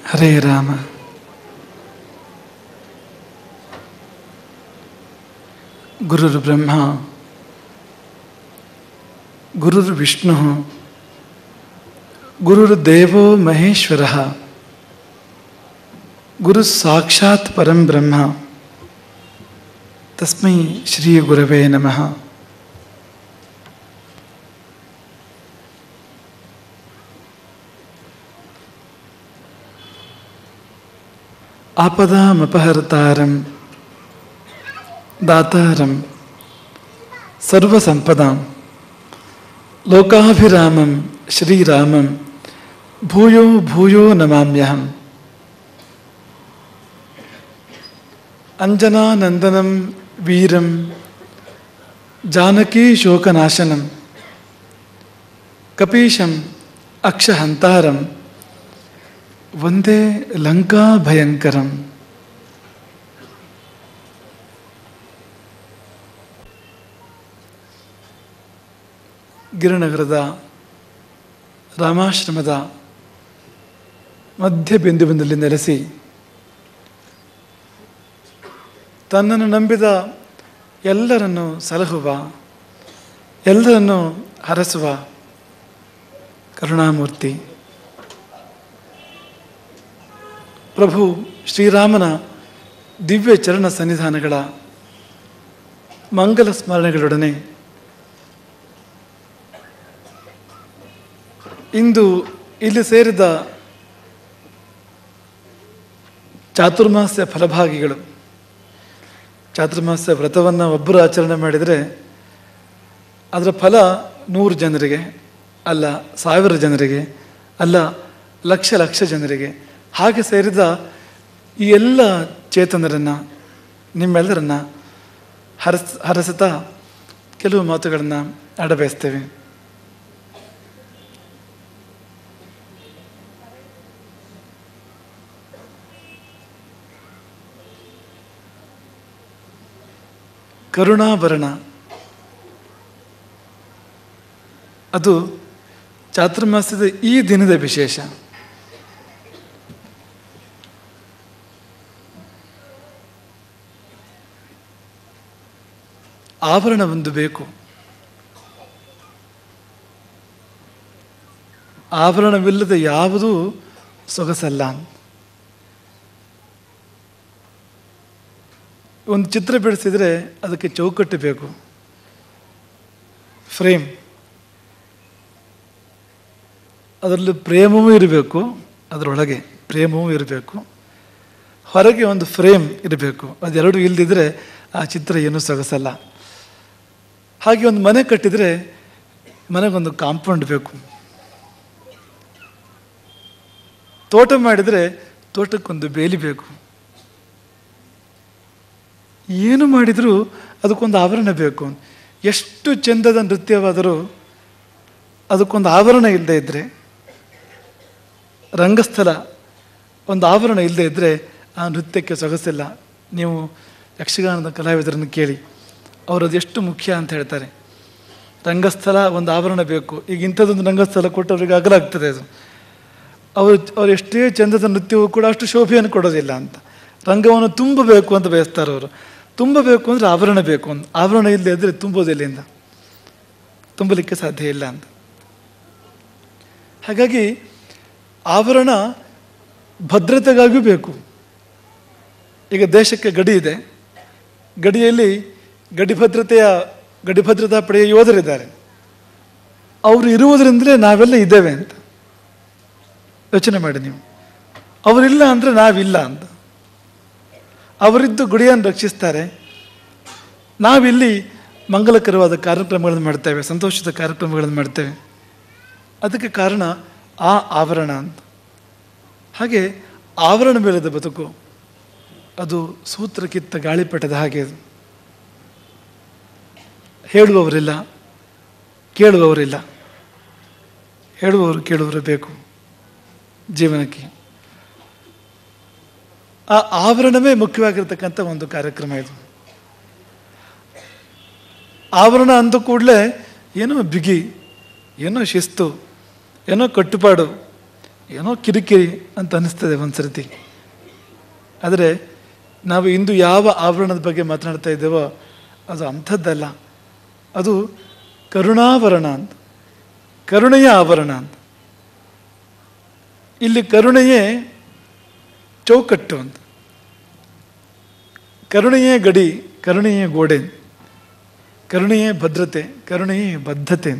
ಹರೇ ರಾಮ. ಗುರುರ್ ಬ್ರಹ್ಮ ಗುರುರ್ ವಿಷ್ಣು ಗುರುರ್ ದೇವೋ ಮಹೇಶ್ವರ ಗುರು ಸಾಕ್ಷಾತ್ ಪರಂ ಬ್ರಹ್ಮ ತಸ್ಮೈ ಶ್ರೀ ಗುರವೇ ನಮಃ. ಆಪದಾಮಪಹರ್ತಾರಂ ದಾತಾರಂ ಸರ್ವಸಂಪದಾಂ ಲೋಕಾಭಿರಾಮಂ ಶ್ರೀರಾಮಂ ಭೂಯೋ ಭೂಯೋ ನಮಾಮ್ಯಹಂ. ಅಂಜನಾನಂದನಂ ವೀರಂ ಜಾನಕೀ ಶೋಕನಾಶನಂ ಕಪೀಶಂ ಅಕ್ಷಹಂತಾರಂ ವಂದೇ ಲಂಕಾ ಭಯಂಕರಂ. ಗಿರಿನಗರದ ರಾಮಾಶ್ರಮದ ಮಧ್ಯಬಿಂದುವಿನಲ್ಲಿ ನೆಲೆಸಿ ತನ್ನನ್ನು ನಂಬಿದ ಎಲ್ಲರನ್ನು ಸಲಹುವ, ಎಲ್ಲರನ್ನು ಹರಸುವ ಕರುಣಾಮೂರ್ತಿ ಪ್ರಭು ಶ್ರೀರಾಮನ ದಿವ್ಯ ಚರಣ ಸನ್ನಿಧಾನಗಳ ಮಂಗಲ ಸ್ಮರಣೆಗಳೊಡನೆ ಇಂದು ಇಲ್ಲಿ ಸೇರಿದ ಚಾತುರ್ಮಾಸ್ಯ ಫಲಭಾಗಿಗಳು, ಚಾತುರ್ಮಾಸ್ಯ ವ್ರತವನ್ನು ಒಬ್ಬರು ಆಚರಣೆ ಮಾಡಿದರೆ ಅದರ ಫಲ 100 ಜನರಿಗೆ ಅಲ್ಲ, 1000 ಜನರಿಗೆ ಅಲ್ಲ, ಲಕ್ಷ ಲಕ್ಷ ಜನರಿಗೆ. ಹಾಗೆ ಸೇರಿದ ಈ ಎಲ್ಲ ಚೇತನರನ್ನು, ನಿಮ್ಮೆಲ್ಲರನ್ನು ಹರಸುತ್ತಾ ಕೆಲವು ಮಾತುಗಳನ್ನು ಆಡಬಯಸ್ತೇವೆ. ಕರುಣಾಭರಣ ಅದು ಚಾತುರ್ಮಾಸ್ಯದ ಈ ದಿನದ ವಿಶೇಷ. ಆಭರಣ ಒಂದು ಬೇಕು. ಆಭರಣವಿಲ್ಲದ ಯಾವುದೂ ಸೊಗಸಲ್ಲ. ಒಂದು ಚಿತ್ರ ಬಿಡಿಸಿದರೆ ಅದಕ್ಕೆ ಚೌಕಟ್ಟು ಬೇಕು, ಫ್ರೇಮ್. ಅದರಲ್ಲಿ ಪ್ರೇಮವೂ ಇರಬೇಕು, ಅದರೊಳಗೆ ಪ್ರೇಮವೂ ಇರಬೇಕು, ಹೊರಗೆ ಒಂದು ಫ್ರೇಮ್ ಇರಬೇಕು. ಅದೆರಡು ಇಲ್ಲದಿದ್ದರೆ ಆ ಚಿತ್ರ ಏನೂ ಸೊಗಸಲ್ಲ. ಹಾಗೆ ಒಂದು ಮನೆ ಕಟ್ಟಿದರೆ ಮನೆಗೊಂದು ಕಾಂಪೌಂಡ್ ಬೇಕು. ತೋಟ ಮಾಡಿದರೆ ತೋಟಕ್ಕೊಂದು ಬೇಲಿ ಬೇಕು. ಏನು ಮಾಡಿದರೂ ಅದಕ್ಕೊಂದು ಆವರಣ ಬೇಕು. ಎಷ್ಟು ಚೆಂದದ ನೃತ್ಯವಾದರೂ ಅದಕ್ಕೊಂದು ಆವರಣ ಇಲ್ಲದೆ ಇದ್ದರೆ, ರಂಗಸ್ಥಳ ಒಂದು ಆವರಣ ಇಲ್ಲದೆ ಇದ್ದರೆ ಆ ನೃತ್ಯಕ್ಕೆ ಸೊಗಸಿಲ್ಲ. ನೀವು ಯಕ್ಷಗಾನದ ಕಲಾವಿದರನ್ನು ಕೇಳಿ, ಅವರು ಅದೆಷ್ಟು ಮುಖ್ಯ ಅಂತ ಹೇಳ್ತಾರೆ. ರಂಗಸ್ಥಳ ಒಂದು ಆವರಣ ಬೇಕು. ಈಗ ಇಂಥದ್ದೊಂದು ರಂಗಸ್ಥಳ ಕೊಟ್ಟವ್ರಿಗೆ ಅಗಲಾಗ್ತದೆ ಅದು. ಅವರು ಎಷ್ಟೇ ಚಂದದ ನೃತ್ಯವೂ ಕೂಡ ಅಷ್ಟು ಶೋಭೆಯನ್ನು ಕೊಡೋದಿಲ್ಲ ಅಂತ. ರಂಗವನ್ನು ತುಂಬಬೇಕು ಅಂತ ಬಯಸ್ತಾರೆ ಅವರು. ತುಂಬಬೇಕು ಅಂದರೆ ಆವರಣ ಬೇಕು. ಒಂದು ಆವರಣ ಇಲ್ಲದೆ ಇದ್ದರೆ ತುಂಬೋದೆಲ್ಲಿಂದ? ತುಂಬಲಿಕ್ಕೆ ಸಾಧ್ಯ ಇಲ್ಲ ಅಂತ. ಹಾಗಾಗಿ ಆವರಣ ಭದ್ರತೆಗಾಗಿಯೂ ಬೇಕು. ಈಗ ದೇಶಕ್ಕೆ ಗಡಿ ಇದೆ. ಗಡಿಯಲ್ಲಿ ಗಡಿ ಭದ್ರತಾ ಪಡೆಯ ಯೋಧರಿದ್ದಾರೆ. ಅವರು ಇರುವುದರಿಂದಲೇ ನಾವೆಲ್ಲ ಇದ್ದೇವೆ ಅಂತ ಯೋಚನೆ ಮಾಡಿ ನೀವು. ಅವರಿಲ್ಲ ಅಂದರೆ ನಾವಿಲ್ಲ ಅಂತ. ಅವರಿದ್ದು ಗುಡಿಯನ್ನು ರಕ್ಷಿಸ್ತಾರೆ. ನಾವಿಲ್ಲಿ ಮಂಗಲಕರವಾದ ಕಾರ್ಯಕ್ರಮಗಳನ್ನು ಮಾಡ್ತೇವೆ, ಸಂತೋಷದ ಕಾರ್ಯಕ್ರಮಗಳನ್ನು ಮಾಡ್ತೇವೆ. ಅದಕ್ಕೆ ಕಾರಣ ಆ ಆವರಣ ಅಂತ. ಹಾಗೆ ಆವರಣವಿಲ್ಲದ ಬದುಕು ಅದು ಸೂತ್ರಕಿತ್ತ ಗಾಳಿಪಟದ ಹಾಗೆ. ಅದು ಹೇಳುವವರಿಲ್ಲ, ಕೇಳುವವರಿಲ್ಲ. ಹೇಳುವವರು ಕೇಳುವವರು ಬೇಕು ಜೀವನಕ್ಕೆ. ಆ ಆವರಣವೇ ಮುಖ್ಯವಾಗಿರ್ತಕ್ಕಂಥ ಒಂದು ಕಾರ್ಯಕ್ರಮ ಇದು. ಆವರಣ ಅಂದ ಕೂಡಲೇ ಏನೋ ಬಿಗಿ, ಏನೋ ಶಿಸ್ತು, ಏನೋ ಕಟ್ಟುಪಾಡು, ಏನೋ ಕಿರಿಕಿರಿ ಅಂತ ಅನ್ನಿಸ್ತದೆ ಒಂದು ಸರ್ತಿ. ಆದರೆ ನಾವು ಇಂದು ಯಾವ ಆಭರಣದ ಬಗ್ಗೆ ಮಾತನಾಡ್ತಾ ಇದ್ದೇವೋ ಅದು ಅಂಥದ್ದಲ್ಲ. ಅದು ಕರುಣಾಭರಣ ಅಂತ, ಕರುಣೆಯ ಆಭರಣ ಅಂತ. ಇಲ್ಲಿ ಕರುಣೆಯೇ ಚೌಕಟ್ಟು ಅಂತ, ಕರುಣೆಯೇ ಗಡಿ, ಕರುಣೆಯೇ ಗೋಡೆ, ಕರುಣೆಯೇ ಭದ್ರತೆ, ಕರುಣೆಯೇ ಬದ್ಧತೆ.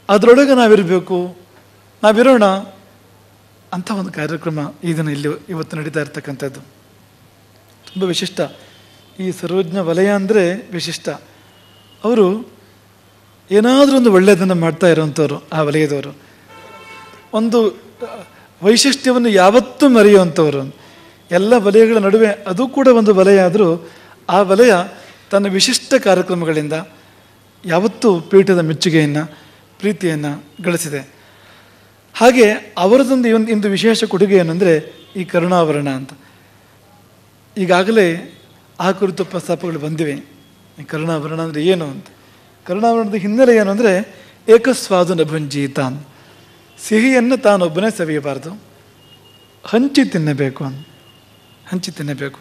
ಅದರೊಳಗೆ ನಾವಿರಬೇಕು, ನಾವಿರೋಣ ಅಂಥ ಒಂದು ಕಾರ್ಯಕ್ರಮ ಈ ದಿನ ಇಲ್ಲಿ ಇವತ್ತು ನಡೀತಾ ಇರ್ತಕ್ಕಂಥದ್ದು ತುಂಬ ವಿಶಿಷ್ಟ. ಈ ಸರ್ವಜ್ಞ ವಲಯ ಅಂದರೆ ವಿಶಿಷ್ಟ. ಅವರು ಏನಾದರೂ ಒಂದು ಒಳ್ಳೆಯದನ್ನು ಮಾಡ್ತಾ ಇರೋವಂಥವ್ರು, ಆ ವಲಯದವರು ಒಂದು ವೈಶಿಷ್ಟ್ಯವನ್ನು ಯಾವತ್ತೂ ಮರೆಯುವಂಥವ್ರು. ಎಲ್ಲ ವಲಯಗಳ ನಡುವೆ ಅದು ಕೂಡ ಒಂದು ವಲಯ ಆದರೂ ಆ ವಲಯ ತನ್ನ ವಿಶಿಷ್ಟ ಕಾರ್ಯಕ್ರಮಗಳಿಂದ ಯಾವತ್ತೂ ಪೀಠದ ಮೆಚ್ಚುಗೆಯನ್ನು, ಪ್ರೀತಿಯನ್ನು ಗಳಿಸಿದೆ. ಹಾಗೆ ಅವರದೊಂದು ಇಂದು ವಿಶೇಷ ಕೊಡುಗೆ ಏನಂದರೆ ಈ ಕರುಣಾಭರಣ ಅಂತ. ಈಗಾಗಲೇ ಆ ಕುರಿತು ಪ್ರಸ್ತಾಪಗಳು ಬಂದಿವೆ. ಈ ಕರುಣಾಭರಣ ಅಂದರೆ ಏನು ಅಂತ. ಕರುಣಾಭರಣದ ಹಿನ್ನೆಲೆ ಏನು ಅಂದರೆ ಏಕಸ್ವಾದು ನಭುಂಜೀತ ಅಂತ, ಸಿಹಿಯನ್ನು ತಾನೊಬ್ಬನೇ ಸವಿಯಬಾರ್ದು, ಹಂಚಿ ತಿನ್ನಬೇಕು ಅಂತ, ಹಂಚಿ ತಿನ್ನಬೇಕು.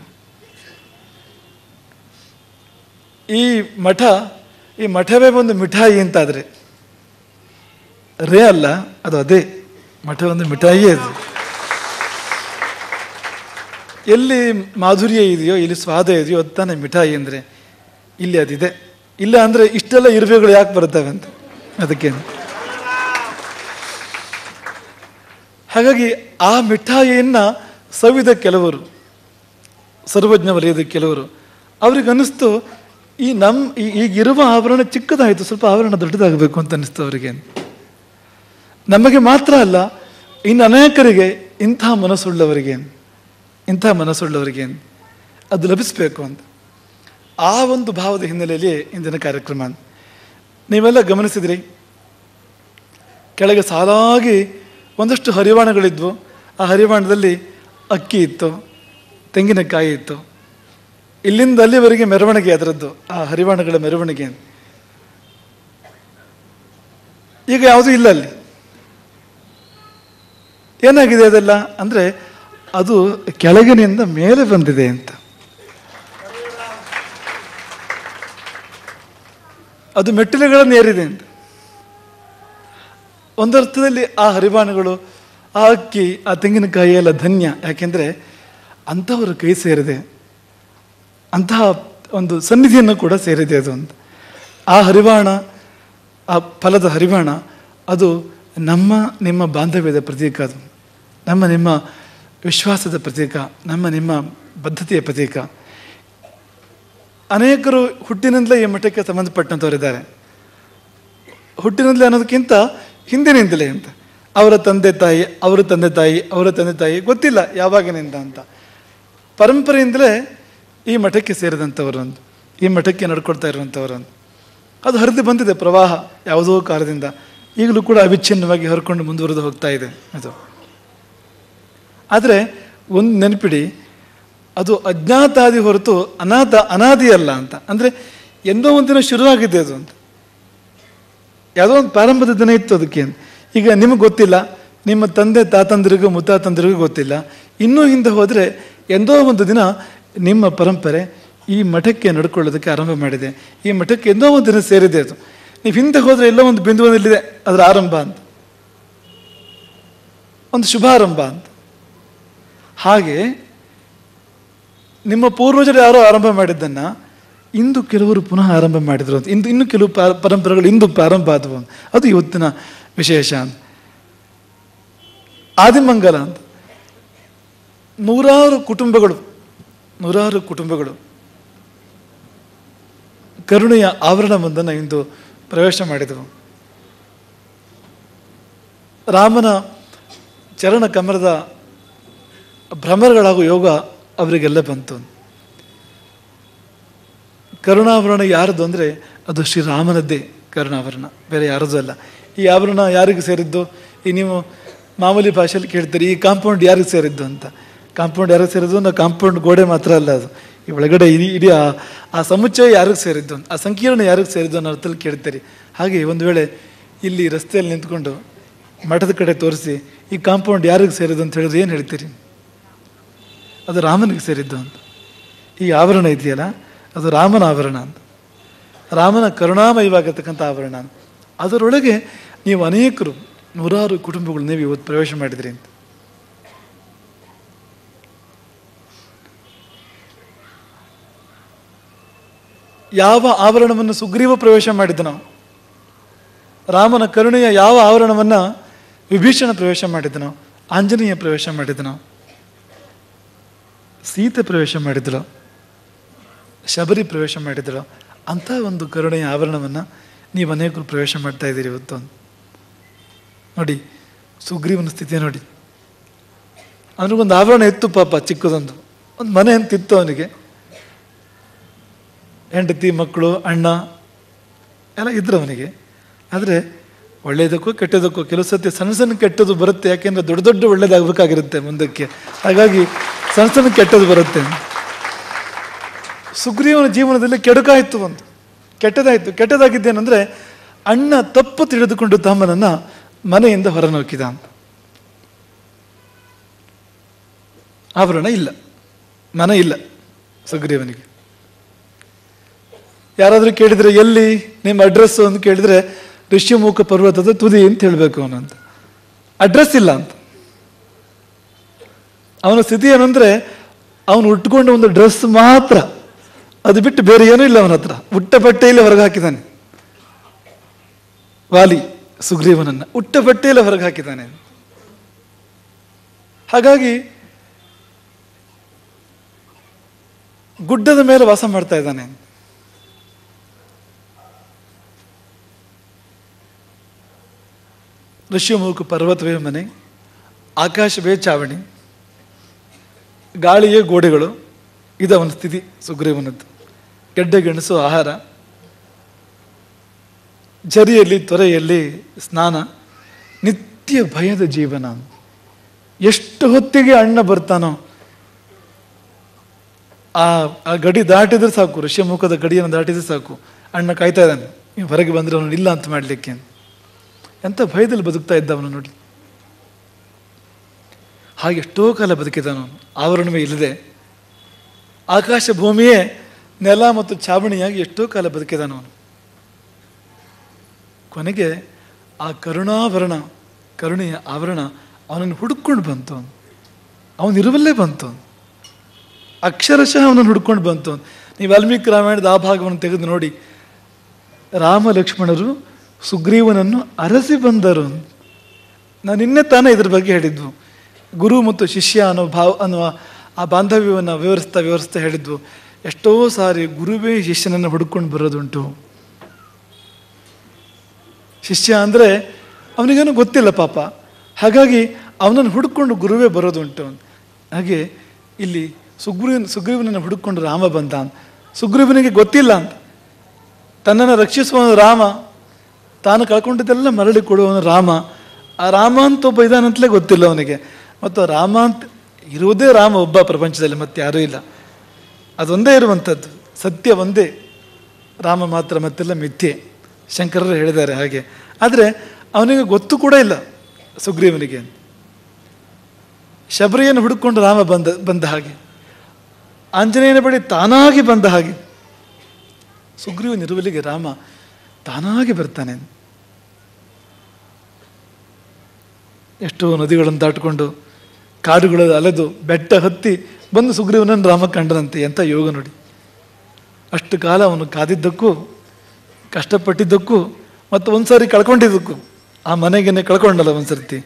ಈ ಮಠವೇ ಒಂದು ಮಿಠಾಯಿ ಅಂತಾದರೆ ರೇ ಅಲ್ಲ, ಅದು ಅದೇ ಮಠ ಒಂದು ಮಿಠಾಯಿಯೇ ಅದು. ಎಲ್ಲಿ ಮಾಧುರ್ಯ ಇದೆಯೋ, ಇಲ್ಲಿ ಸ್ವಾದ ಇದೆಯೋ ಅದು ತಾನೇ ಮಿಠಾಯಿ ಅಂದರೆ. ಇಲ್ಲಿ ಅದಿದೆ. ಇಲ್ಲ ಅಂದರೆ ಇಷ್ಟೆಲ್ಲ ಇರುವೆಗಳು ಯಾಕೆ ಬರ್ತವೆ ಅಂತ, ಅದಕ್ಕೆ. ಹಾಗಾಗಿ ಆ ಮಿಠಾಯಿಯನ್ನು ಸವಿದ ಕೆಲವರು, ಸರ್ವಜ್ಞ ವಲಯದ ಕೆಲವರು, ಅವ್ರಿಗೆ ಅನ್ನಿಸ್ತು ಈಗಿರುವ ಆಭರಣ ಚಿಕ್ಕದಾಯಿತು, ಸ್ವಲ್ಪ ಆಭರಣ ದೊಡ್ಡದಾಗಬೇಕು ಅಂತ ಅನ್ನಿಸ್ತು ಅವರಿಗೆ. ನಮಗೆ ಮಾತ್ರ ಅಲ್ಲ, ಇನ್ನು ಅನೇಕರಿಗೆ ಇಂಥ ಮನಸ್ಸುಳ್ಳವರಿಗೆ ಅದು ಲಭಿಸಬೇಕು ಅಂತ. ಆ ಒಂದು ಭಾವದ ಹಿನ್ನೆಲೆಯಲ್ಲಿ ಇಂದಿನ ಕಾರ್ಯಕ್ರಮ. ನೀವೆಲ್ಲ ಗಮನಿಸಿದ್ರಿ, ಕೆಳಗೆ ಸಾಲಾಗಿ ಒಂದಷ್ಟು ಹರಿವಾಣಗಳಿದ್ವು. ಆ ಹರಿವಾಣದಲ್ಲಿ ಅಕ್ಕಿ ಇತ್ತು, ತೆಂಗಿನಕಾಯಿ ಇತ್ತು. ಇಲ್ಲಿಂದ ಅಲ್ಲಿವರೆಗೆ ಮೆರವಣಿಗೆ ಅದರದ್ದು, ಆ ಹರಿವಾಣಗಳ ಮೆರವಣಿಗೆ. ಈಗ ಯಾವುದೂ ಇಲ್ಲ ಅಲ್ಲಿ. ಏನಾಗಿದೆ ಅದೆಲ್ಲ ಅಂದರೆ ಅದು ಕೆಳಗಿನಿಂದ ಮೇಲೆ ಬಂದಿದೆ ಅಂತ. ಅದು ಮೆಟ್ಟಿಲುಗಳನ್ನು ಏರಿದೆ ಅಂತ. ಒಂದರ್ಥದಲ್ಲಿ ಆ ಹರಿವಾಣಗಳು, ಆ ಅಕ್ಕಿ, ಆ ತೆಂಗಿನಕಾಯಿ ಎಲ್ಲ ಧನ್ಯ. ಯಾಕೆಂದರೆ ಅಂಥವರ ಕೈ ಸೇರಿದೆ, ಅಂತಹ ಒಂದು ಸನ್ನಿಧಿಯನ್ನು ಕೂಡ ಸೇರಿದೆ ಅದು ಅಂತ. ಆ ಹರಿವಾಣ, ಆ ಫಲದ ಹರಿವಾಣ, ಅದು ನಿಮ್ಮ ಬಾಂಧವ್ಯದ ಪ್ರತೀಕ, ಅದು ನಿಮ್ಮ ವಿಶ್ವಾಸದ ಪ್ರತೀಕ, ನಿಮ್ಮ ಬದ್ಧತೆಯ ಪ್ರತೀಕ. ಅನೇಕರು ಹುಟ್ಟಿನಿಂದಲೇ ಈ ಮಠಕ್ಕೆ ಸಂಬಂಧಪಟ್ಟಂಥವರಿದ್ದಾರೆ. ಹುಟ್ಟಿನಿಂದಲೇ ಅನ್ನೋದಕ್ಕಿಂತ ಹಿಂದಿನಿಂದಲೇ ಅಂತ. ಅವರ ತಂದೆ ತಾಯಿ ಗೊತ್ತಿಲ್ಲ ಯಾವಾಗಿನಿಂದ ಅಂತ. ಪರಂಪರೆಯಿಂದಲೇ ಈ ಮಠಕ್ಕೆ ಸೇರಿದಂಥವರು, ಈ ಮಠಕ್ಕೆ ನಡ್ಕೊಳ್ತಾ ಇರುವಂಥವರು. ಅದು ಹರಿದು ಬಂದಿದೆ ಪ್ರವಾಹ ಯಾವುದೋ ಕಾಲದಿಂದ. ಈಗಲೂ ಕೂಡ ಅವಿಚ್ಛಿನ್ನವಾಗಿ ಹರ್ಕೊಂಡು ಮುಂದುವರೆದು ಹೋಗ್ತಾ ಇದೆ ಅದು. ಆದರೆ ಒಂದು ನೆನಪಿಡಿ, ಅದು ಅಜ್ಞಾತಾದಿ ಹೊರತು ಅನಾದಿ ಅಲ್ಲ ಅಂತ. ಅಂದರೆ ಎಂದೋ ಒಂದಿನ ಶುರುವಾಗಿದೆ ಅದು ಅಂತ. ಯಾವುದೋ ಒಂದು ಪ್ರಾರಂಭದ ದಿನ ಇತ್ತು ಅದಕ್ಕೆ. ಈಗ ನಿಮಗೆ ಗೊತ್ತಿಲ್ಲ, ನಿಮ್ಮ ತಂದೆ ತಾತಂದಿರಿಗೂ ಮುತ್ತಾತಂದಿರಿಗೂ ಗೊತ್ತಿಲ್ಲ. ಇನ್ನೂ ಹಿಂದೆ ಹೋದರೆ ಎಂದೋ ಒಂದು ದಿನ ನಿಮ್ಮ ಪರಂಪರೆ ಈ ಮಠಕ್ಕೆ ನಡ್ಕೊಳ್ಳೋದಕ್ಕೆ ಆರಂಭ ಮಾಡಿದೆ. ಈ ಮಠಕ್ಕೆ ಎಂದೋ ಒಂದು ದಿನ ಸೇರಿದೆ ಅದು. ನೀವು ಹಿಂದೆ ಹೋದರೆ ಎಲ್ಲೋ ಒಂದು ಬಿಂದುವಿನಲ್ಲಿದೆ ಅದರ ಆರಂಭ ಅಂತ, ಒಂದು ಶುಭಾರಂಭ ಅಂತ. ಹಾಗೆ ನಿಮ್ಮ ಪೂರ್ವಜರು ಯಾರೋ ಆರಂಭ ಮಾಡಿದ್ದನ್ನು ಇಂದು ಕೆಲವರು ಪುನಃ ಆರಂಭ ಮಾಡಿದ್ರು ಅಂತ. ಇನ್ನು ಕೆಲವು ಪರಂಪರೆಗಳು ಇಂದು ಪ್ರಾರಂಭ ಆದವು. ಅದು ಇವತ್ತಿನ ವಿಶೇಷ ಅಂತ. ಆದಿಮಂಗಲ ಅಂತ ನೂರಾರು ಕುಟುಂಬಗಳು ಕರುಣೆಯ ಆವರಣವೊಂದನ್ನು ಇಂದು ಪ್ರವೇಶ ಮಾಡಿದವು. ರಾಮನ ಚರಣ ಕಮಲದ ಭ್ರಮರಗಳಾಗುವ ಯೋಗ ಅವರಿಗೆಲ್ಲ ಬಂತು. ಕರುಣಾಭರಣ ಯಾರದು ಅಂದರೆ ಅದು ಶ್ರೀರಾಮನದ್ದೇ ಕರುಣಾಭರಣ, ಬೇರೆ ಯಾರದು ಅಲ್ಲ. ಈ ಆಭರಣ ಯಾರಿಗೆ ಸೇರಿದ್ದು? ಈ ನೀವು ಮಾಮೂಲಿ ಭಾಷೆಯಲ್ಲಿ ಕೇಳ್ತೀರಿ, ಈ ಕಾಂಪೌಂಡ್ ಯಾರಿಗೆ ಸೇರಿದ್ದು ಅಂತ. ಕಾಂಪೌಂಡ್ ಯಾರಿಗೆ ಸೇರಿದ್ದು ಅಂದರೆ ಕಾಂಪೌಂಡ್ ಗೋಡೆ ಮಾತ್ರ ಅಲ್ಲ, ಅದು ಈ ಒಳಗಡೆ ಇಡೀ ಆ ಸಮುಚ್ಚಯ ಯಾರಿಗೆ ಸೇರಿದ್ದು, ಆ ಸಂಕೀರ್ಣ ಯಾರಿಗೆ ಸೇರಿದ್ದು ಅನ್ನೋ ಅರ್ಥದಲ್ಲಿ ಕೇಳ್ತೀರಿ. ಹಾಗೆ ಒಂದು ವೇಳೆ ಇಲ್ಲಿ ರಸ್ತೆಯಲ್ಲಿ ನಿಂತ್ಕೊಂಡು ಮಠದ ಕಡೆ ತೋರಿಸಿ ಈ ಕಾಂಪೌಂಡ್ ಯಾರಿಗೆ ಸೇರಿದ್ದು ಅಂತ ಹೇಳಿದ್ರೆ ಏನು ಹೇಳ್ತೀರಿ? ಅದು ರಾಮನಿಗೆ ಸೇರಿದ್ದು ಅಂತ. ಈ ಆವರಣ ಇದೆಯಲ್ಲ, ಅದು ರಾಮನ ಆವರಣ ಅಂತ, ರಾಮನ ಕರುಣಾಮಯವಾಗಿರ್ತಕ್ಕಂಥ ಆವರಣ. ಅದರೊಳಗೆ ನೀವು ಅನೇಕರು, ನೂರಾರು ಕುಟುಂಬಗಳು ನೀವು ಇವತ್ತು ಪ್ರವೇಶ ಮಾಡಿದ್ರಿ ಅಂತ. ಯಾವ ಆವರಣವನ್ನು ಸುಗ್ರೀವ ಪ್ರವೇಶ ಮಾಡಿದನೋ, ರಾಮನ ಕರುಣೆಯ ಯಾವ ಆವರಣವನ್ನು ವಿಭೀಷಣ ಪ್ರವೇಶ ಮಾಡಿದನೋ, ಆಂಜನೇಯ ಪ್ರವೇಶ ಮಾಡಿದನೋ, ಸೀತೆ ಪ್ರವೇಶ ಮಾಡಿದಳು, ಶಬರಿ ಪ್ರವೇಶ ಮಾಡಿದಳು, ಅಂಥ ಒಂದು ಕರುಣೆಯ ಆವರಣವನ್ನು ನೀವು ಅನೇಕರು ಪ್ರವೇಶ ಮಾಡ್ತಾ ಇದ್ದೀರಿ ಇವತ್ತು. ನೋಡಿ ಸುಗ್ರೀವನ ಸ್ಥಿತಿ ನೋಡಿ. ಅವನಿಗೊಂದು ಆವರಣ ಇತ್ತು ಪಾಪ, ಚಿಕ್ಕದೊಂದು ಒಂದು ಮನೆ ಅಂತಿತ್ತು ಅವನಿಗೆ. ಹೆಂಡತಿ, ಮಕ್ಕಳು, ಅಣ್ಣ ಎಲ್ಲ ಇದ್ರು ಅವನಿಗೆ. ಆದರೆ ಒಳ್ಳೆಯದಕ್ಕೂ ಕೆಟ್ಟದಕ್ಕೂ ಕೆಲವು ಸತಿ ಸಣ್ಣ ಸಣ್ಣ ಕೆಟ್ಟದ್ದು ಬರುತ್ತೆ. ಯಾಕೆಂದರೆ ದೊಡ್ಡ ದೊಡ್ಡ ಒಳ್ಳೇದಾಗಬೇಕಾಗಿರುತ್ತೆ ಮುಂದಕ್ಕೆ, ಹಾಗಾಗಿ ಸಣ್ಣ ಸಣ್ಣ ಕೆಟ್ಟದ್ದು ಬರುತ್ತೆ. ಸುಗ್ರೀವನ ಜೀವನದಲ್ಲಿ ಕೆಡುಕಾಯಿತು, ಒಂದು ಕೆಟ್ಟದಾಯಿತು. ಕೆಟ್ಟದಾಗಿದ್ದೇನೆಂದರೆ ಅಣ್ಣ ತಪ್ಪು ತಿಳಿದುಕೊಂಡು ತಮ್ಮನನ್ನು ಮನೆಯಿಂದ ಹೊರನೂಕಿದ ಅಂತ. ಆವರಣ ಇಲ್ಲ, ಮನೆ ಇಲ್ಲ ಸುಗ್ರೀವನಿಗೆ. ಯಾರಾದರೂ ಕೇಳಿದರೆ ಎಲ್ಲಿ ನಿಮ್ಮ ಅಡ್ರೆಸ್ಸು ಅಂತ ಕೇಳಿದರೆ ಋಷ್ಯಮುಖ ಪರ್ವತದ ತುದಿ ಅಂತ ಹೇಳಬೇಕು ಅವನಂತ. ಅಡ್ರೆಸ್ ಇಲ್ಲ ಅಂತ. ಅವನ ಸ್ಥಿತಿ ಏನಂದರೆ ಅವನು ಉಟ್ಕೊಂಡ ಒಂದು ಡ್ರೆಸ್ ಮಾತ್ರ, ಅದು ಬಿಟ್ಟು ಬೇರೆ ಏನೂ ಇಲ್ಲ ಅವನ ಹತ್ರ. ಉಟ್ಟ ಬಟ್ಟೆಯಲ್ಲಿ ಹೊರಗೆ ಹಾಕಿದ್ದಾನೆ ವಾಲಿ ಸುಗ್ರೀವನನ್ನು, ಉಟ್ಟ ಬಟ್ಟೆಯಲ್ಲಿ ಹೊರಗೆ ಹಾಕಿದ್ದಾನೆ. ಹಾಗಾಗಿ ಗುಡ್ಡದ ಮೇಲೆ ವಾಸ ಮಾಡ್ತಾ ಇದ್ದಾನೆ. ಋಷ್ಯಮುಖ ಪರ್ವತವೇ ಮನೆ, ಆಕಾಶವೇ ಚಾವಣಿ, ಗಾಳಿಯೇ ಗೋಡೆಗಳು. ಇದು ಅವನ ಸ್ಥಿತಿ ಸುಗ್ರೀವನದ್ದು. ಗೆಡ್ಡೆ ಗೆಣಸು ಆಹಾರ, ಝರಿಯಲ್ಲಿ ತೊರೆಯಲ್ಲಿ ಸ್ನಾನ, ನಿತ್ಯ ಭಯದ ಜೀವನ. ಎಷ್ಟು ಹೊತ್ತಿಗೆ ಅಣ್ಣ ಬರ್ತಾನೋ ಆ ಗಡಿ ದಾಟಿದ್ರೆ ಸಾಕು, ಋಷ್ಯಮುಖದ ಗಡಿಯನ್ನು ದಾಟಿದ್ರೆ ಸಾಕು, ಅಣ್ಣ ಕಾಯ್ತಾ ಇದ್ದಾನೆ, ನೀವು ಹೊರಗೆ ಬಂದರೆ ಅವನು ಇಲ್ಲ ಅಂತ ಮಾಡಲಿಕ್ಕೆ. ಎಂಥ ಭಯದಲ್ಲಿ ಬದುಕ್ತಾ ಇದ್ದವನು ನೋಡಿ. ಹಾಗೆ ಎಷ್ಟೋ ಕಾಲ ಬದುಕಿದವನು, ಆವರಣವೇ ಇಲ್ಲದೆ ಆಕಾಶ ಭೂಮಿಯೇ ನೆಲ ಮತ್ತು ಚಾವಣಿಯಾಗಿ ಎಷ್ಟೋ ಕಾಲ ಬದುಕಿದವನು. ಕೊನೆಗೆ ಆ ಕರುಣಾವರಣ, ಕರುಣೆಯ ಆವರಣ ಅವನನ್ನು ಹುಡುಕೊಂಡು ಬಂತು. ಅವನಿರುವಲ್ಲೇ ಬಂತು, ಅಕ್ಷರಶಃ ಅವನನ್ನು ಹುಡ್ಕೊಂಡು ಬಂತು. ನೀವು ವಾಲ್ಮೀಕಿ ರಾಮಾಯಣದ ಆ ಭಾಗವನ್ನು ತೆಗೆದು ನೋಡಿ. ರಾಮ ಲಕ್ಷ್ಮಣರು ಸುಗ್ರೀವನನ್ನು ಅರಸಿ ಬಂದರು. ನಾನು ನಿನ್ನೆ ತಾನೇ ಇದ್ರ ಬಗ್ಗೆ ಹೇಳಿದ್ವು. ಗುರು ಮತ್ತು ಶಿಷ್ಯ ಅನ್ನುವ ಆ ಬಾಂಧವ್ಯವನ್ನು ವಿವರಿಸ್ತಾ ಹೇಳಿದ್ವು. ಎಷ್ಟೋ ಸಾರಿ ಗುರುವೇ ಶಿಷ್ಯನನ್ನು ಹುಡುಕೊಂಡು ಬರೋದುಂಟು. ಶಿಷ್ಯ ಅಂದರೆ ಅವನಿಗೇನು ಗೊತ್ತಿಲ್ಲ ಪಾಪ, ಹಾಗಾಗಿ ಅವನನ್ನು ಹುಡುಕೊಂಡು ಗುರುವೇ ಬರೋದುಂಟು. ಹಾಗೆ ಇಲ್ಲಿ ಸುಗ್ರೀವನನ್ನು ಹುಡುಕೊಂಡು ರಾಮ ಬಂದ. ಸುಗ್ರೀವನಿಗೆ ಗೊತ್ತಿಲ್ಲ ಅಂತ, ತನ್ನನ್ನು ರಕ್ಷಿಸುವವನು ರಾಮ, ತಾನು ಕಳ್ಕೊಂಡಿದ್ದೆಲ್ಲ ಮರಳಿ ಕೊಡುವವನು ರಾಮ. ಆ ರಾಮ ಅಂತ ಒಬ್ಬ ಇದಾನಂತಲೇ ಗೊತ್ತಿಲ್ಲ ಅವನಿಗೆ. ಮತ್ತು ರಾಮ ಅಂತ ಇರುವುದೇ ರಾಮ ಒಬ್ಬ ಪ್ರಪಂಚದಲ್ಲಿ, ಮತ್ತೆ ಯಾರೂ ಇಲ್ಲ. ಅದೊಂದೇ ಇರುವಂಥದ್ದು, ಸತ್ಯ ಒಂದೇ, ರಾಮ ಮಾತ್ರ, ಮತ್ತೆಲ್ಲ ಮಿಥ್ಯೆ. ಶಂಕರರು ಹೇಳಿದ್ದಾರೆ ಹಾಗೆ. ಆದರೆ ಅವನಿಗೆ ಗೊತ್ತು ಕೂಡ ಇಲ್ಲ ಸುಗ್ರೀವನಿಗೆ. ಶಬರಿಯನ್ನು ಹುಡುಕೊಂಡು ರಾಮ ಬಂದ ಹಾಗೆ, ಆಂಜನೇಯನ ಬಳಿ ತಾನಾಗಿ ಬಂದ ಹಾಗೆ, ಸುಗ್ರೀವನಿರುವಲ್ಲಿಗೆ ರಾಮ ತಾನಾಗಿ ಬರ್ತಾನೆ. ಎಷ್ಟೋ ನದಿಗಳನ್ನು ದಾಟಿಕೊಂಡು ಕಾಡುಗಳಲ್ಲಿ ಅಲೆದು ಬೆಟ್ಟ ಹತ್ತಿ ಬಂದು ಸುಗ್ರೀವನನ್ನು ರಾಮ ಕಂಡನಂತೆ. ಎಂಥ ಯೋಗ ನೋಡಿ. ಅಷ್ಟು ಕಾಲ ಅವನು ಕಾದಿದ್ದಕ್ಕೂ, ಕಷ್ಟಪಟ್ಟಿದ್ದಕ್ಕೂ, ಮತ್ತು ಒಂದು ಸಾರಿ ಕಳ್ಕೊಂಡಿದ್ದಕ್ಕೂ, ಆ ಮನೆಗೇನೆ ಕಳ್ಕೊಂಡಲ್ಲ ಒಂದು ಸರ್ತಿ,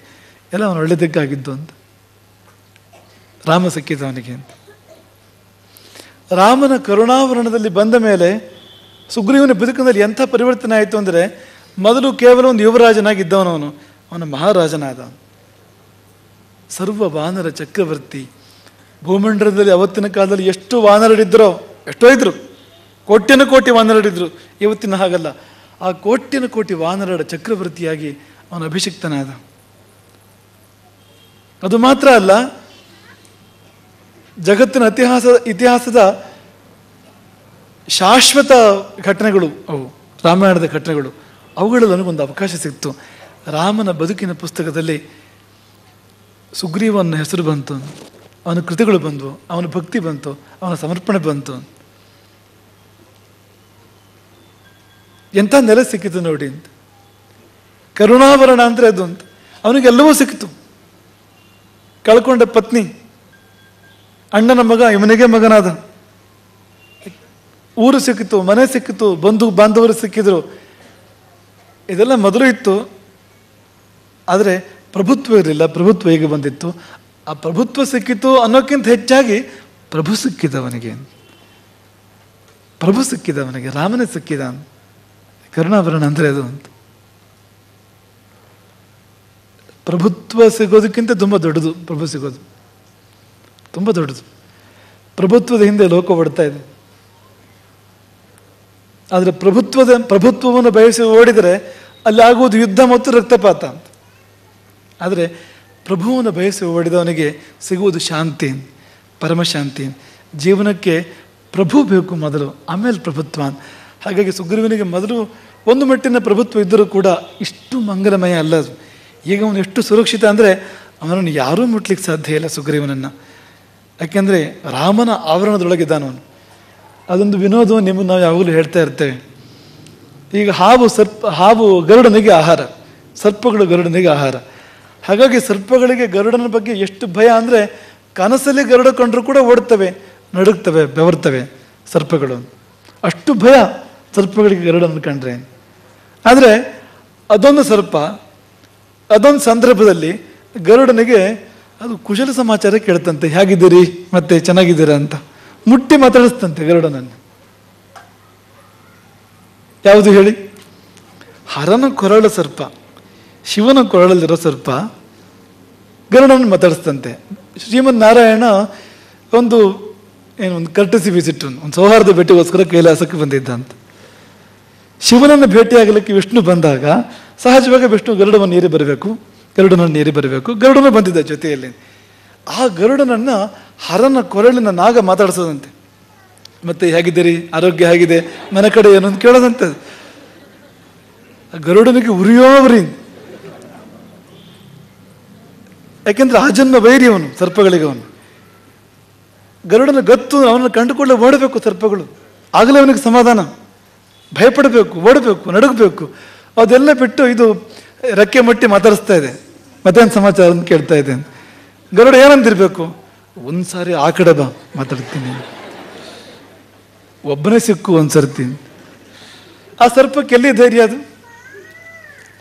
ಎಲ್ಲ ಅವನು ಒಳ್ಳೆದಕ್ಕಾಗಿದ್ದು ಅಂತ. ರಾಮ ಸಿಕ್ಕಿದ ಅವನಿಗೆ ಅಂತ. ರಾಮನ ಕರುಣಾವರಣದಲ್ಲಿ ಬಂದ ಮೇಲೆ ಸುಗ್ರೀವನ ಬದುಕಿನಲ್ಲಿ ಎಂಥ ಪರಿವರ್ತನೆ ಆಯಿತು ಅಂದರೆ, ಮೊದಲು ಕೇವಲ ಒಂದು ಯುವರಾಜನಾಗಿದ್ದವನವನು, ಅವನ ಮಹಾರಾಜನಾದ. ಸರ್ವ ವಾನರ ಚಕ್ರವರ್ತಿ. ಭೂಮಂಡಲದಲ್ಲಿ ಅವತ್ತಿನ ಕಾಲದಲ್ಲಿ ಎಷ್ಟು ವಾನರರಿದ್ದರೋ, ಎಷ್ಟೋ ಇದ್ರು, ಕೋಟ್ಯನ ಕೋಟಿ ವಾನರರಿದ್ರು. ಇವತ್ತಿನ ಹಾಗಲ್ಲ. ಆ ಕೋಟ್ಯನ ಕೋಟಿ ವಾನರರ ಚಕ್ರವರ್ತಿಯಾಗಿ ಅವನು ಅಭಿಷಿಕ್ತನಾದ. ಅದು ಮಾತ್ರ ಅಲ್ಲ, ಜಗತ್ತಿನ ಇತಿಹಾಸದ ಶಾಶ್ವತ ಘಟನೆಗಳು ಅವು, ರಾಮಾಯಣದ ಘಟನೆಗಳು, ಅವುಗಳಲ್ಲಿ ನನಗೊಂದು ಅವಕಾಶ ಸಿಕ್ತು. ರಾಮನ ಬದುಕಿನ ಪುಸ್ತಕದಲ್ಲಿ ಸುಗ್ರೀವನ ಹೆಸರು ಬಂತು, ಅವನ ಕೃತಿಗಳು ಬಂದವು, ಅವನ ಭಕ್ತಿ ಬಂತು, ಅವನ ಸಮರ್ಪಣೆ ಬಂತು. ಎಂಥ ನೆಲೆ ಸಿಕ್ಕಿತು ನೋಡಿ ಅಂತ. ಕರುಣಾಭರಣ ಅಂದರೆ ಅದು ಅಂತ. ಅವನಿಗೆಲ್ಲವೂ ಸಿಕ್ಕಿತು. ಕಳ್ಕೊಂಡ ಪತ್ನಿ, ಅಣ್ಣನ ಮಗ ಇವನಿಗೆ ಮಗನಾದ, ಊರು ಸಿಕ್ಕಿತು, ಮನೆ ಸಿಕ್ಕಿತು, ಬಂಧು ಬಾಂಧವರು ಸಿಕ್ಕಿದ್ರು. ಇದೆಲ್ಲ ಮೊದಲು ಇತ್ತು, ಆದರೆ ಪ್ರಭುತ್ವ ಇರಲಿಲ್ಲ. ಪ್ರಭುತ್ವ ಈಗ ಬಂದಿತ್ತು. ಆ ಪ್ರಭುತ್ವ ಸಿಕ್ಕಿತು ಅನ್ನೋಕ್ಕಿಂತ ಹೆಚ್ಚಾಗಿ ಪ್ರಭು ಸಿಕ್ಕಿದವನಿಗೆ, ಪ್ರಭು ಸಿಕ್ಕಿದವನಿಗೆ ರಾಮನೇ ಸಿಕ್ಕಿದ. ಕರುಣಾಭರಣ ಅಂದರೆ ಅದು ಅಂತ. ಪ್ರಭುತ್ವ ಸಿಗೋದಕ್ಕಿಂತ ತುಂಬ ದೊಡ್ಡದು ಪ್ರಭು ಸಿಗೋದು, ತುಂಬ ದೊಡ್ಡದು. ಪ್ರಭುತ್ವದ ಹಿಂದೆ ಲೋಕ ಓಡ್ತಾ ಇದೆ. ಆದರೆ ಪ್ರಭುತ್ವವನ್ನು ಬಯಸಿ ಓಡಿದರೆ ಅಲ್ಲಿ ಆಗುವುದು ಯುದ್ಧ ಮತ್ತು ರಕ್ತಪಾತ ಅಂತ. ಆದರೆ ಪ್ರಭುವನ್ನು ಬಯಸಿ ಓಡಿದವನಿಗೆ ಸಿಗುವುದು ಶಾಂತಿ, ಪರಮಶಾಂತಿ. ಜೀವನಕ್ಕೆ ಪ್ರಭು ಬೇಕು ಮೊದಲು, ಆಮೇಲೆ ಪ್ರಭುತ್ವ. ಹಾಗಾಗಿ ಸುಗ್ರೀವನಿಗೆ ಮೊದಲು ಒಂದು ಮಟ್ಟಿನ ಪ್ರಭುತ್ವ ಇದ್ದರೂ ಕೂಡ ಇಷ್ಟು ಮಂಗಲಮಯ ಅಲ್ಲ ಅದು. ಈಗ ಅವನು ಎಷ್ಟು ಸುರಕ್ಷಿತ ಅಂದರೆ ಅವನನ್ನು ಯಾರೂ ಮುಟ್ಲಿಕ್ಕೆ ಸಾಧ್ಯ ಇಲ್ಲ ಸುಗ್ರೀವನನ್ನು. ಯಾಕೆಂದರೆ ರಾಮನ ಆವರಣದೊಳಗಿದ್ದಾನವನು. ಅದೊಂದು ವಿನೋದವನ್ನು ನಿಮ್ಮನ್ನು ನಾವು ಯಾವಾಗಲೂ ಹೇಳ್ತಾ ಇರ್ತೇವೆ. ಈಗ ಹಾವು ಗರುಡನಿಗೆ ಆಹಾರ, ಸರ್ಪಗಳು ಗರುಡನಿಗೆ ಆಹಾರ. ಹಾಗಾಗಿ ಸರ್ಪಗಳಿಗೆ ಗರುಡನ ಬಗ್ಗೆ ಎಷ್ಟು ಭಯ ಅಂದರೆ ಕನಸಲ್ಲಿ ಗರುಡ ಕಂಡ್ರೂ ಕೂಡ ಓಡ್ತವೆ, ನಡುಗ್ತವೆ, ಬೆವರ್ತವೆ ಸರ್ಪಗಳು. ಅಷ್ಟು ಭಯ ಸರ್ಪಗಳಿಗೆ ಗರುಡನ ಕಂಡ್ರೆ. ಆದರೆ ಅದೊಂದು ಸರ್ಪ ಅದೊಂದು ಸಂದರ್ಭದಲ್ಲಿ ಗರುಡನಿಗೆ ಅದು ಕುಶಲ ಸಮಾಚಾರ ಕೇಳ್ತಂತೆ, ಹೇಗಿದ್ದೀರಿ ಮತ್ತೆ ಚೆನ್ನಾಗಿದ್ದೀರಾ ಅಂತ ಮುಟ್ಟಿ ಮಾತಾಡಿಸ್ತಂತೆ ಗರುಡನನ್ನು. ಯಾವುದು ಹೇಳಿ? ಹರನ ಕೊರಳ ಸರ್ಪ, ಶಿವನ ಕೊರಳಲ್ಲಿರೋ ಸರ್ಪ ಗರುಡನ ಮಾತಾಡಿಸ್ತಂತೆ. ಶ್ರೀಮದ್ ನಾರಾಯಣ ಒಂದು ಕರ್ಟಸಿ ವಿಸಿಟ್, ಒಂದು ಸೌಹಾರ್ದ ಭೇಟಿಗೋಸ್ಕರ ಕೈಲಾಸಕ್ಕೆ ಬಂದಿದ್ದ ಅಂತ. ಶಿವನನ್ನು ಭೇಟಿಯಾಗಲಿಕ್ಕೆ ವಿಷ್ಣು ಬಂದಾಗ ಸಹಜವಾಗಿ ವಿಷ್ಣು ಗರುಡವನ್ನು ಏರಿ ಬರಬೇಕು, ಗರುಡನನ್ನು ಏರಿ ಬರಬೇಕು. ಗರುಡನು ಬಂದಿದ್ದ ಜೊತೆಯಲ್ಲಿ. ಆ ಗರುಡನನ್ನು ಹರನ ಕೊರಳಿನ ನಾಗ ಮಾತಾಡಿಸೋದಂತೆ. ಮತ್ತೆ ಹೇಗಿದ್ದೀರಿ, ಆರೋಗ್ಯ ಹೇಗಿದೆ, ಮನೆ ಕಡೆ ಏನು ಅಂತ ಕೇಳೋದಂತೆ. ಗರುಡನಿಗೆ ಉರಿಯೋವರಿ. ಯಾಕೆಂದ್ರೆ ಆಜನ್ಮ ವೈರಿ ಅವನು ಸರ್ಪಗಳಿಗೆ. ಅವನು ಗರುಡನ ಗತ್ತು, ಅವನನ್ನು ಕಂಡುಕೊಳ್ಳೆ ಓಡಬೇಕು ಸರ್ಪಗಳು. ಆಗಲೇ ಅವನಿಗೆ ಸಮಾಧಾನ. ಭಯಪಡಬೇಕು, ಓಡಬೇಕು, ನಡುಗಬೇಕು. ಅದೆಲ್ಲ ಬಿಟ್ಟು ಇದು ರೆಕ್ಕೆ ಮಟ್ಟಿ ಮಾತಾಡಿಸ್ತಾ ಇದೆ. ಮತ್ತೇನು ಸಮಾಚಾರ ಅಂತ ಕೇಳ್ತಾ ಇದೆ. ಗರುಡ ಏನಂದಿರ್ಬೇಕು? ಒಂದ್ಸಾರಿ ಆ ಕಡೆ ಬಾ, ಮಾತಾಡ್ತೀನಿ, ಒಬ್ಬನೇ ಸಿಕ್ಕು ಒಂದ್ಸರ್ತಿ. ಆ ಸರ್ಪಕ್ಕೆ ಎಲ್ಲಿ ಧೈರ್ಯ?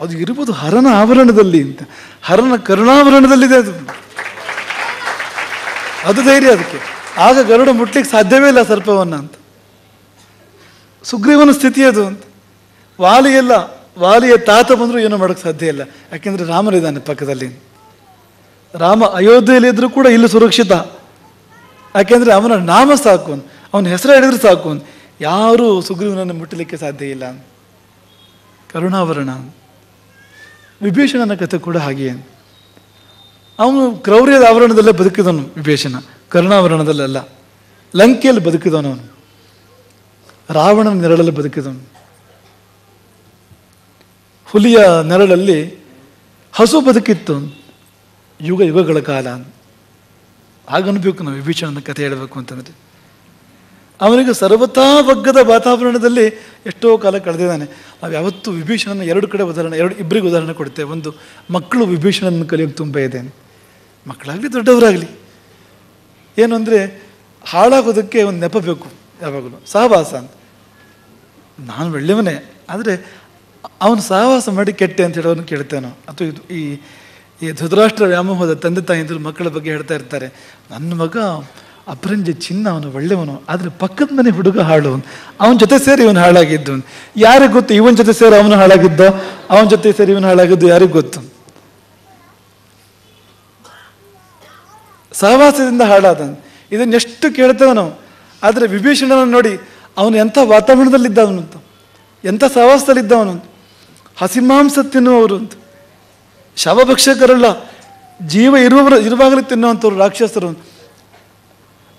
ಅದು ಇರ್ಬೋದು ಹರನ ಆವರಣದಲ್ಲಿ ಅಂತ, ಹರನ ಕರುಣಾವರಣದಲ್ಲಿದೆ ಅದು. ಅದು ಧೈರ್ಯ ಅದಕ್ಕೆ. ಆಗ ಗರುಡ ಮುಟ್ಲಿಕ್ಕೆ ಸಾಧ್ಯವೇ ಇಲ್ಲ ಸರ್ಪವನ್ನ ಅಂತ. ಸುಗ್ರೀವನ ಸ್ಥಿತಿ ಅದು ಅಂತ. ವಾಲಿಯ ತಾತ ಬಂದರೂ ಏನೋ ಮಾಡೋಕ್ಕೆ ಸಾಧ್ಯ ಇಲ್ಲ. ಯಾಕೆಂದ್ರೆ ರಾಮನಿದ್ದಾನೆ ಪಕ್ಕದಲ್ಲಿ. ರಾಮ ಅಯೋಧ್ಯೆಯಲ್ಲಿ ಇದ್ರೂ ಕೂಡ ಇಲ್ಲಿ ಸುರಕ್ಷಿತ. ಯಾಕೆಂದ್ರೆ ಅವನ ನಾಮ ಸಾಕು, ಅವನ ಹೆಸರು ಹೇಳಿದ್ರೆ ಸಾಕು, ಯಾರೂ ಸುಗ್ರೀವನನ್ನು ಮುಟ್ಟಲಿಕ್ಕೆ ಸಾಧ್ಯ ಇಲ್ಲ. ಕರುಣಾವರಣ. ವಿಭೀಷಣನ ಕಥೆ ಕೂಡ ಹಾಗೆಯೇ. ಅವನು ಕ್ರೌರ್ಯದ ಆವರಣದಲ್ಲೇ ಬದುಕಿದವನು ವಿಭೀಷಣ, ಕರುಣಾವರಣದಲ್ಲ. ಲಂಕೆಯಲ್ಲಿ ಬದುಕಿದವನು ಅವನು, ರಾವಣನ ನೆರಳಲ್ಲಿ ಬದುಕಿದವನು. ಹುಲಿಯ ನೆರಳಲ್ಲಿ ಹಸು ಬದುಕಿತ್ತು ಯುಗಗಳ ಕಾಲ. ಹಾಗನ್ಬೇಕು ನಾವು ವಿಭೀಷಣನ ಕಥೆ ಹೇಳಬೇಕು ಅಂತಂದರೆ. ಅವನಿಗೆ ಸರ್ವತಾ ಬಗ್ಗದ ವಾತಾವರಣದಲ್ಲಿ ಎಷ್ಟೋ ಕಾಲ ಕಳೆದಿದ್ದಾನೆ. ನಾವು ಯಾವತ್ತೂ ವಿಭೀಷಣನ ಇಬ್ಬರಿಗೆ ಉದಾಹರಣೆ ಕೊಡ್ತೇವೆ. ಒಂದು, ಮಕ್ಕಳು ವಿಭೀಷಣನ ಕಲಿಯೋಕ್ಕೆ ತುಂಬ ಇದೆ. ಮಕ್ಕಳಾಗಲಿ ದೊಡ್ಡವರಾಗಲಿ ಏನು ಅಂದರೆ ಹಾಳಾಗೋದಕ್ಕೆ ಒಂದು ನೆಪ ಬೇಕು ಯಾವಾಗಲೂ, ಸಹವಾಸ ಅಂತ. ನಾನು ಒಳ್ಳೆಯವನೇ, ಆದರೆ ಅವನು ಸಹವಾಸ ಮಾಡಿ ಕೆಟ್ಟೆ ಅಂತ ಹೇಳೋನು ಕೇಳ್ತೇನೋ. ಅಥವಾ ಇದು ಈ ಧೃತರಾಷ್ಟ್ರ ವ್ಯಾಮೋಹದ ತಂದೆ ತಾಯಿದ್ರು ಮಕ್ಕಳ ಬಗ್ಗೆ ಹೇಳ್ತಾ ಇರ್ತಾರೆ, ನನ್ನ ಮಗ ಅಪರಂಜಿ ಚಿನ್ನ, ಅವನು ಒಳ್ಳೆಯವನು, ಆದರೆ ಪಕ್ಕದ ಮನೆ ಹುಡುಗ ಹಾಳು, ಅವನ ಜೊತೆ ಸೇರಿ ಇವನು ಹಾಳಾಗಿದ್ದು. ಯಾರಿಗೆ ಗೊತ್ತು ಇವನ ಜೊತೆ ಸೇರಿ ಅವನು ಹಾಳಾಗಿದ್ದೋ, ಅವನ ಜೊತೆ ಸೇರಿ ಇವನು ಹಾಳಾಗಿದ್ದು ಯಾರಿಗೂ ಗೊತ್ತು. ಸಹವಾಸದಿಂದ ಹಾಳಾದ. ಇದನ್ನೆಷ್ಟು ಕೇಳ್ತೇವೆ ನಾವು. ಆದರೆ ವಿಭೀಷಣನ ನೋಡಿ, ಅವನು ಎಂಥ ವಾತಾವರಣದಲ್ಲಿದ್ದವನು ಅಂತ, ಎಂಥ ಸಹವಾಸದಲ್ಲಿದ್ದವನು ಅಂತ. ಹಸಿಮಾಂಸ ತಿನ್ನುವವರು ಅಂತ, ಶವಭಕ್ಷಕರಲ್ಲ, ಜೀವ ಇರುವಾಗಲೇ ತಿನ್ನುವಂಥವ್ರು ರಾಕ್ಷಸರು.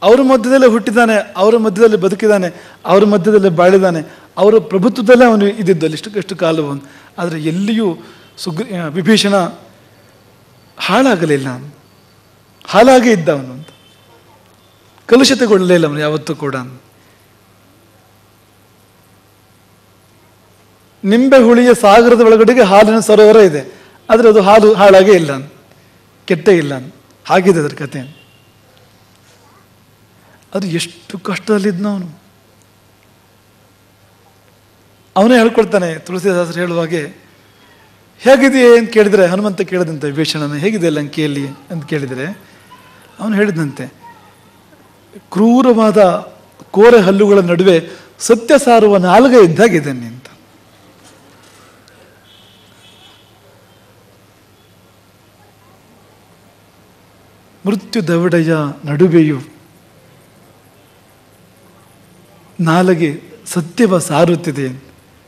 ಅವರ ಮಧ್ಯದಲ್ಲೇ ಹುಟ್ಟಿದ್ದಾನೆ, ಅವರ ಮಧ್ಯದಲ್ಲಿ ಬದುಕಿದ್ದಾನೆ, ಅವರ ಮಧ್ಯದಲ್ಲೇ ಬಾಳಿದ್ದಾನೆ, ಅವರ ಪ್ರಭುತ್ವದಲ್ಲೇ ಅವನು ಇದ್ದಿದ್ದು ಎಷ್ಟು ಕಾಲವು. ಆದರೆ ಎಲ್ಲಿಯೂ ವಿಭೀಷಣ ಹಾಳಾಗಲಿಲ್ಲ, ಹಾಲಾಗೇ ಇದ್ದ ಅವನು ಅಂತ, ಕಲುಷಿತಗೊಳ್ಳಲೇ ಇಲ್ಲ ಅವನು ಯಾವತ್ತೂ ಕೂಡ. ನಿಂಬೆ ಹುಳಿಯ ಸಾಗರದ ಒಳಗಡೆಗೆ ಹಾಲಿನ ಸರೋವರ ಇದೆ, ಆದರೆ ಅದು ಹಾಲು ಹಾಳಾಗೇ ಇಲ್ಲ, ಕೆಟ್ಟೇ ಇಲ್ಲ, ಹಾಗಿದೆ ಅದರ ಕಥೆ. ಅದು ಎಷ್ಟು ಕಷ್ಟದಲ್ಲಿದ್ದ ಅವನೇ ಹೇಳ್ಕೊಳ್ತಾನೆ. ತುಳಸಿದಾಸರು ಹೇಳುವಾಗೆ, ಹೇಗಿದೆಯೇ ಅಂತ ಕೇಳಿದರೆ, ಹನುಮಂತ ಕೇಳಿದಂತೆ ವಿಭೀಷಣನ, ಹೇಗಿದೆ ಲಂಕೆಯಲ್ಲಿ ಅಂತ ಕೇಳಿದರೆ ಅವನು ಹೇಳಿದಂತೆ, ಕ್ರೂರವಾದ ಕೋರೆ ಹಲ್ಲುಗಳ ನಡುವೆ ಸತ್ಯ ಸಾರುವ ನಾಲ್ಗೆ ಇದ್ದಾಗಿದ್ದಾನೆ ಅಂತ. ಮೃತ್ಯು ದವಡೆಯ ನಡುವೆಯೂ ನಾಲಗೆ ಸತ್ಯವ ಸಾರುತ್ತಿದೆ,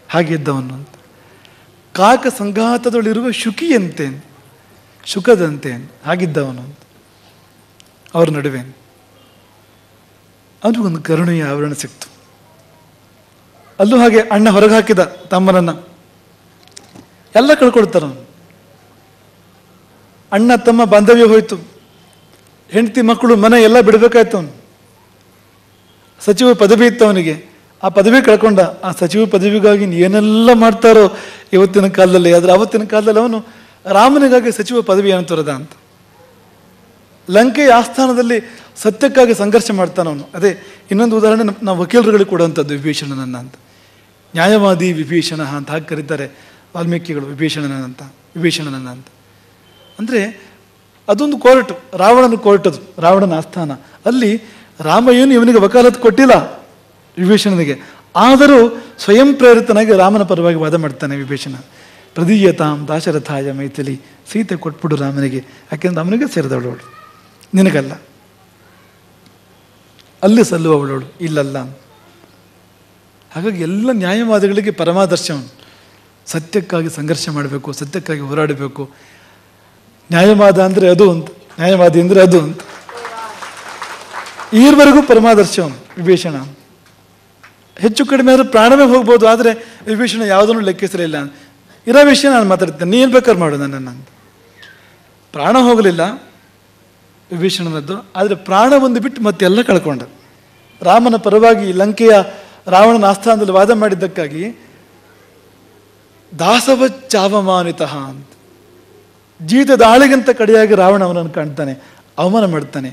ಹಾಗಿದ್ದವನು ಅಂತ. ಕಾಕ ಸಂಘಾತದಲ್ಲಿರುವ ಶುಕಿಯಂತೆ, ಶುಕದಂತೆ ಹಾಗಿದ್ದವನು ಅಂತ. ಅವ್ರ ನಡುವೆ ಅವನಿಗೊಂದು ಕರುಣೆಯ ಆವರಣ ಸಿಕ್ತು. ಅಲ್ಲೂ ಹಾಗೆ ಅಣ್ಣ ಹೊರಗೆ ಹಾಕಿದ ತಮ್ಮನನ್ನ, ಎಲ್ಲ ಕಳ್ಕೊಳ್ತಾರವನು. ಅಣ್ಣ ತಮ್ಮ ಬಾಂಧವ್ಯ ಹೋಯ್ತು, ಹೆಂಡತಿ ಮಕ್ಕಳು ಮನೆ ಎಲ್ಲ ಬಿಡಬೇಕಾಯ್ತು. ಅವನು ಸಚಿವ ಪದವಿ ಇತ್ತು ಅವನಿಗೆ, ಆ ಪದವಿ ಕಳ್ಕೊಂಡ. ಆ ಸಚಿವ ಪದವಿಗಾಗಿ ಏನೆಲ್ಲ ಮಾಡ್ತಾರೋ ಇವತ್ತಿನ ಕಾಲದಲ್ಲಿ, ಆದರೆ ಅವತ್ತಿನ ಕಾಲದಲ್ಲಿ ಅವನು ರಾಮನಿಗಾಗಿ ಸಚಿವ ಪದವಿಯನ್ನು ತೊರೆದ ಅಂತ. ಲಂಕೆಯ ಆಸ್ಥಾನದಲ್ಲಿ ಸತ್ಯಕ್ಕಾಗಿ ಸಂಘರ್ಷ ಮಾಡ್ತಾನವನು. ಅದೇ ಇನ್ನೊಂದು ಉದಾಹರಣೆ ನಾವು ವಕೀಲರುಗಳಿಗೆ ಕೊಡುವಂಥದ್ದು ವಿಭೀಷಣನನ್ನ ಅಂತ. ನ್ಯಾಯವಾದಿ ವಿಭೀಷಣ ಅಂತ ಹಾಗೆ ಕರೀತಾರೆ ವಾಲ್ಮೀಕಿಗಳು ವಿಭೀಷಣನನ್ನ ಅಂತ. ಅಂದರೆ ಅದೊಂದು ಕೋರ್ಟು, ರಾವಣನ ಕೋರ್ಟ್, ಅದು ರಾವಣನ ಆಸ್ಥಾನ. ಅಲ್ಲಿ ರಾಮ ಏನು ಇವನಿಗೆ ವಕಾಲತ್ತು ಕೊಟ್ಟಿಲ್ಲ ವಿಭೀಷಣನಿಗೆ, ಆದರೂ ಸ್ವಯಂ ಪ್ರೇರಿತನಾಗಿ ರಾಮನ ಪರವಾಗಿ ವಾದ ಮಾಡ್ತಾನೆ ವಿಭೀಷಣ. ಪ್ರದೀಯತಾಂ ದಾಶರಥಾಯ ಮೈಥಿಲಿ, ಸೀತೆ ಕೊಟ್ಬಿಡು ರಾಮನಿಗೆ, ಯಾಕೆಂದ್ರೆ ಅವನಿಗೆ ಸೇರಿದವಳವಳು, ನಿನಗಲ್ಲ. ಅಲ್ಲಿ ಸಲ್ಲುವವಳವಳು, ಇಲ್ಲಲ್ಲ. ಹಾಗಾಗಿ ಎಲ್ಲ ನ್ಯಾಯವಾದಿಗಳಿಗೆ ಪರಮಾದರ್ಶವನು. ಸತ್ಯಕ್ಕಾಗಿ ಸಂಘರ್ಷ ಮಾಡಬೇಕು, ಸತ್ಯಕ್ಕಾಗಿ ಹೋರಾಡಬೇಕು. ನ್ಯಾಯವಾದ ಅಂದರೆ ಅದು ಅಂತ, ನ್ಯಾಯವಾದಿ ಅಂದರೆ ಅದು ಅಂತ. ಈವರೆಗೂ ಪರಮಾದರ್ಶವನು ವಿಭೀಷಣ. ಹೆಚ್ಚು ಕಡಿಮೆ ಆದರೂ ಪ್ರಾಣವೇ ಹೋಗ್ಬೋದು, ಆದರೆ ವಿಭೀಷಣ ಯಾವುದನ್ನು ಲೆಕ್ಕಿಸಲಿಲ್ಲ. ಇರೋ ವಿಷಯ ನಾನು ಮಾತಾಡ್ತೇನೆ, ನೀನು ಬೇಕಾದ್ರೆ ಮಾಡು ನನ್ನನ್ನು ಅಂತ. ಪ್ರಾಣ ಹೋಗಲಿಲ್ಲ ವಿಭೀಷಣನದ್ದು, ಆದರೆ ಪ್ರಾಣ ಒಂದು ಬಿಟ್ಟು ಮತ್ತೆಲ್ಲ ಕಳ್ಕೊಂಡ. ರಾಮನ ಪರವಾಗಿ ಲಂಕೆಯ ರಾವಣನ ಆಸ್ಥಾನದಲ್ಲಿ ವಾದ ಮಾಡಿದ್ದಕ್ಕಾಗಿ ದಾಸವಚ್ಚಾವಮಾನಿತ ಅಂತ, ಜೀತದ ಆಳಿಗಿಂತ ಕಡೆಯಾಗಿ ರಾವಣ ಅವನನ್ನು ಕಾಣ್ತಾನೆ, ಅವಮಾನ ಮಾಡ್ತಾನೆ.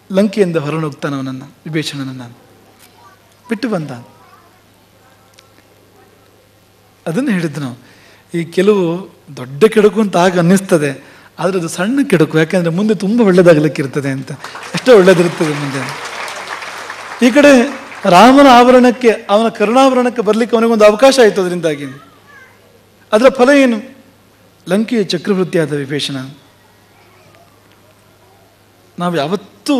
ಲಂಕೆಯಿಂದ ಹೊರನೋಗ್ತಾನೆ ಅವನನ್ನು, ವಿಭೀಷಣನನ್ನು ಬಿಟ್ಟು ಬಂದ. ಅದನ್ನು ಹೇಳಿದ್ದು ನಾವು. ಈ ಕೆಲವು ದೊಡ್ಡ ಕೆಡುಕು ಅಂತ ಆಗ ಅನ್ನಿಸ್ತದೆ, ಆದರೆ ಅದು ಸಣ್ಣ ಕೆಡುಕು, ಯಾಕೆಂದರೆ ಮುಂದೆ ತುಂಬ ಒಳ್ಳೆಯದಾಗಲಿಕ್ಕಿರ್ತದೆ ಅಂತ. ಎಷ್ಟೋ ಒಳ್ಳೆಯದಿರ್ತದೆ ಮುಂದೆ. ಈ ಕಡೆ ರಾಮನ ಆವರಣಕ್ಕೆ, ಅವನ ಕರುಣಾವರಣಕ್ಕೆ ಬರಲಿಕ್ಕೆ ಅವನಿಗೊಂದು ಅವಕಾಶ ಆಯಿತು. ಅದರಿಂದಾಗಿ ಅದರ ಫಲ ಏನು? ಲಂಕೆಯ ಚಕ್ರವರ್ತಿಯಾದ ವಿಭೀಷಣ. ನಾವು ಯಾವತ್ತೂ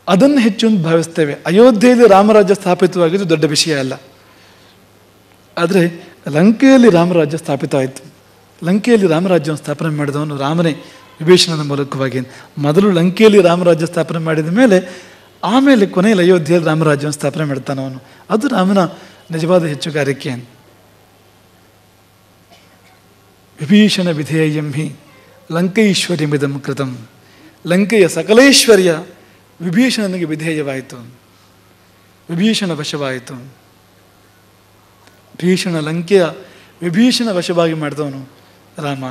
ಅದನ್ನು ಹೆಚ್ಚು ಅಂತ ಭಾವಿಸ್ತೇವೆ. ಅಯೋಧ್ಯೆಯಲ್ಲಿ ರಾಮರಾಜ್ಯ ಸ್ಥಾಪಿತವಾಗಿದ್ದು ದೊಡ್ಡ ವಿಷಯ ಅಲ್ಲ, ಆದರೆ ಲಂಕೆಯಲ್ಲಿ ರಾಮರಾಜ್ಯ ಸ್ಥಾಪಿತವಾಯಿತು. ಲಂಕೆಯಲ್ಲಿ ರಾಮರಾಜ್ಯವನ್ನು ಸ್ಥಾಪನೆ ಮಾಡಿದವನು ರಾಮನೇ, ವಿಭೀಷಣನ ಮೂಲಕವಾಗಿ. ಮೊದಲು ಲಂಕೆಯಲ್ಲಿ ರಾಮರಾಜ್ಯ ಸ್ಥಾಪನೆ ಮಾಡಿದ ಮೇಲೆ ಆಮೇಲೆ ಕೊನೆಯಲ್ಲಿ ಅಯೋಧ್ಯೆಯಲ್ಲಿ ರಾಮರಾಜ್ಯವನ್ನು ಸ್ಥಾಪನೆ ಮಾಡ್ತಾನವನು. ಅದು ರಾಮನ ನಿಜವಾದ ಹೆಚ್ಚುಗಾರಿಕೆ. ವಿಭೀಷಣ ವಿಧೇಯಂ ಹಿ ಲಂಕೈಶ್ವರ್ಯಮಿದಂ ಕೃತಂ. ಲಂಕೆಯ ಸಕಲೈಶ್ವರ್ಯ ವಿಭೀಷಣನಿಗೆ ವಿಧೇಯವಾಯಿತು, ವಿಭೀಷಣ ವಶವಾಯಿತು. ವಿಭೀಷಣ ವಶವಾಗಿ ಮಾಡಿದವನು ರಾಮ.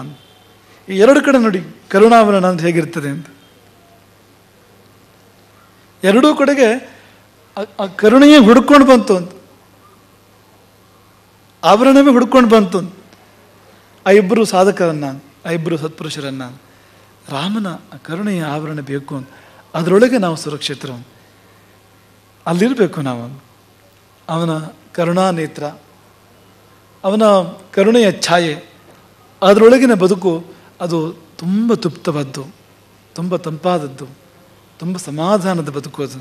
ಈ ಎರಡು ಕಡೆ ನೋಡಿ ಕರುಣಾವರಣ ಅಂತ ಹೇಗಿರ್ತದೆ ಅಂತ. ಎರಡೂ ಕಡೆಗೆ ಆ ಕರುಣೆಯೇ ಹುಡ್ಕೊಂಡು ಬಂತು ಅಂತ, ಆವರಣವೇ ಹುಡ್ಕೊಂಡು ಬಂತು ಅಂತ. ಆ ಇಬ್ಬರು ಸಾಧಕರನ್ನ, ಆ ಇಬ್ಬರು ಸತ್ಪುರುಷರನ್ನ, ರಾಮನ ಕರುಣೆಯ ಆವರಣ ಬೇಕು ಅಂತ. ಅದರೊಳಗೆ ನಾವು ಸುರಕ್ಷಿತರು, ಅಲ್ಲಿರಬೇಕು ನಾವು. ಅವನ ಕರುಣಾನೇತ್ರ, ಅವನ ಕರುಣೆಯ ಛಾಯೆ, ಅದರೊಳಗಿನ ಬದುಕು ಅದು ತುಂಬ ತೃಪ್ತವಾದ್ದು, ತುಂಬ ತಂಪಾದದ್ದು, ತುಂಬ ಸಮಾಧಾನದ ಬದುಕು ಅದು.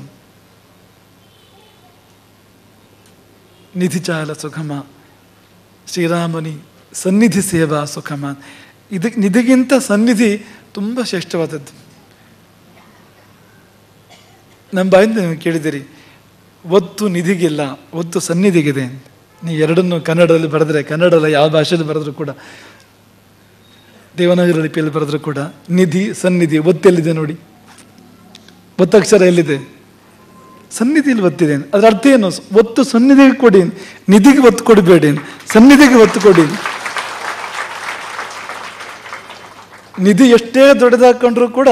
ನಿಧಿಚಾಲ ಸುಖಮ ಶ್ರೀರಾಮನಿ ಸನ್ನಿಧಿ ಸೇವಾ ಸುಖಮ. ನಿಧಿಗಿಂತ ಸನ್ನಿಧಿ ತುಂಬ ಶ್ರೇಷ್ಠವಾದದ್ದು. ನಮ್ಮ ಬಾಯಿಂದ ನೀವು ಕೇಳಿದಿರಿ, ಒತ್ತು ನಿಧಿಗಿಲ್ಲ, ಒತ್ತು ಸನ್ನಿಧಿಗಿದೆ. ನೀವು ಎರಡನ್ನು ಕನ್ನಡದಲ್ಲಿ ಬರೆದ್ರೆ, ಕನ್ನಡದಲ್ಲಿ ಯಾವ ಭಾಷೆಯಲ್ಲಿ ಬರೆದ್ರು ಕೂಡ, ದೇವನಾಗರಿ ಲಿಪಿಯಲ್ಲಿ ಬರೆದ್ರು ಕೂಡ, ನಿಧಿ ಸನ್ನಿಧಿ ಒತ್ತೆಲ್ಲಿದೆ ನೋಡಿ, ಒತ್ತಕ್ಷರ ಎಲ್ಲಿದೆ? ಸನ್ನಿಧಿಯಲ್ಲಿ ಒತ್ತಿದೆ. ಅದರ ಅರ್ಥ ಏನು? ಒತ್ತು ಸನ್ನಿಧಿಗೆ ಕೊಡಿ, ನಿಧಿಗೆ ಒತ್ತು ಕೊಡಬೇಡಿ, ಸನ್ನಿಧಿಗೆ ಒತ್ತು ಕೊಡಿ. ನಿಧಿ ಎಷ್ಟೇ ದೊಡ್ಡದಾಕೊಂಡ್ರೂ ಕೂಡ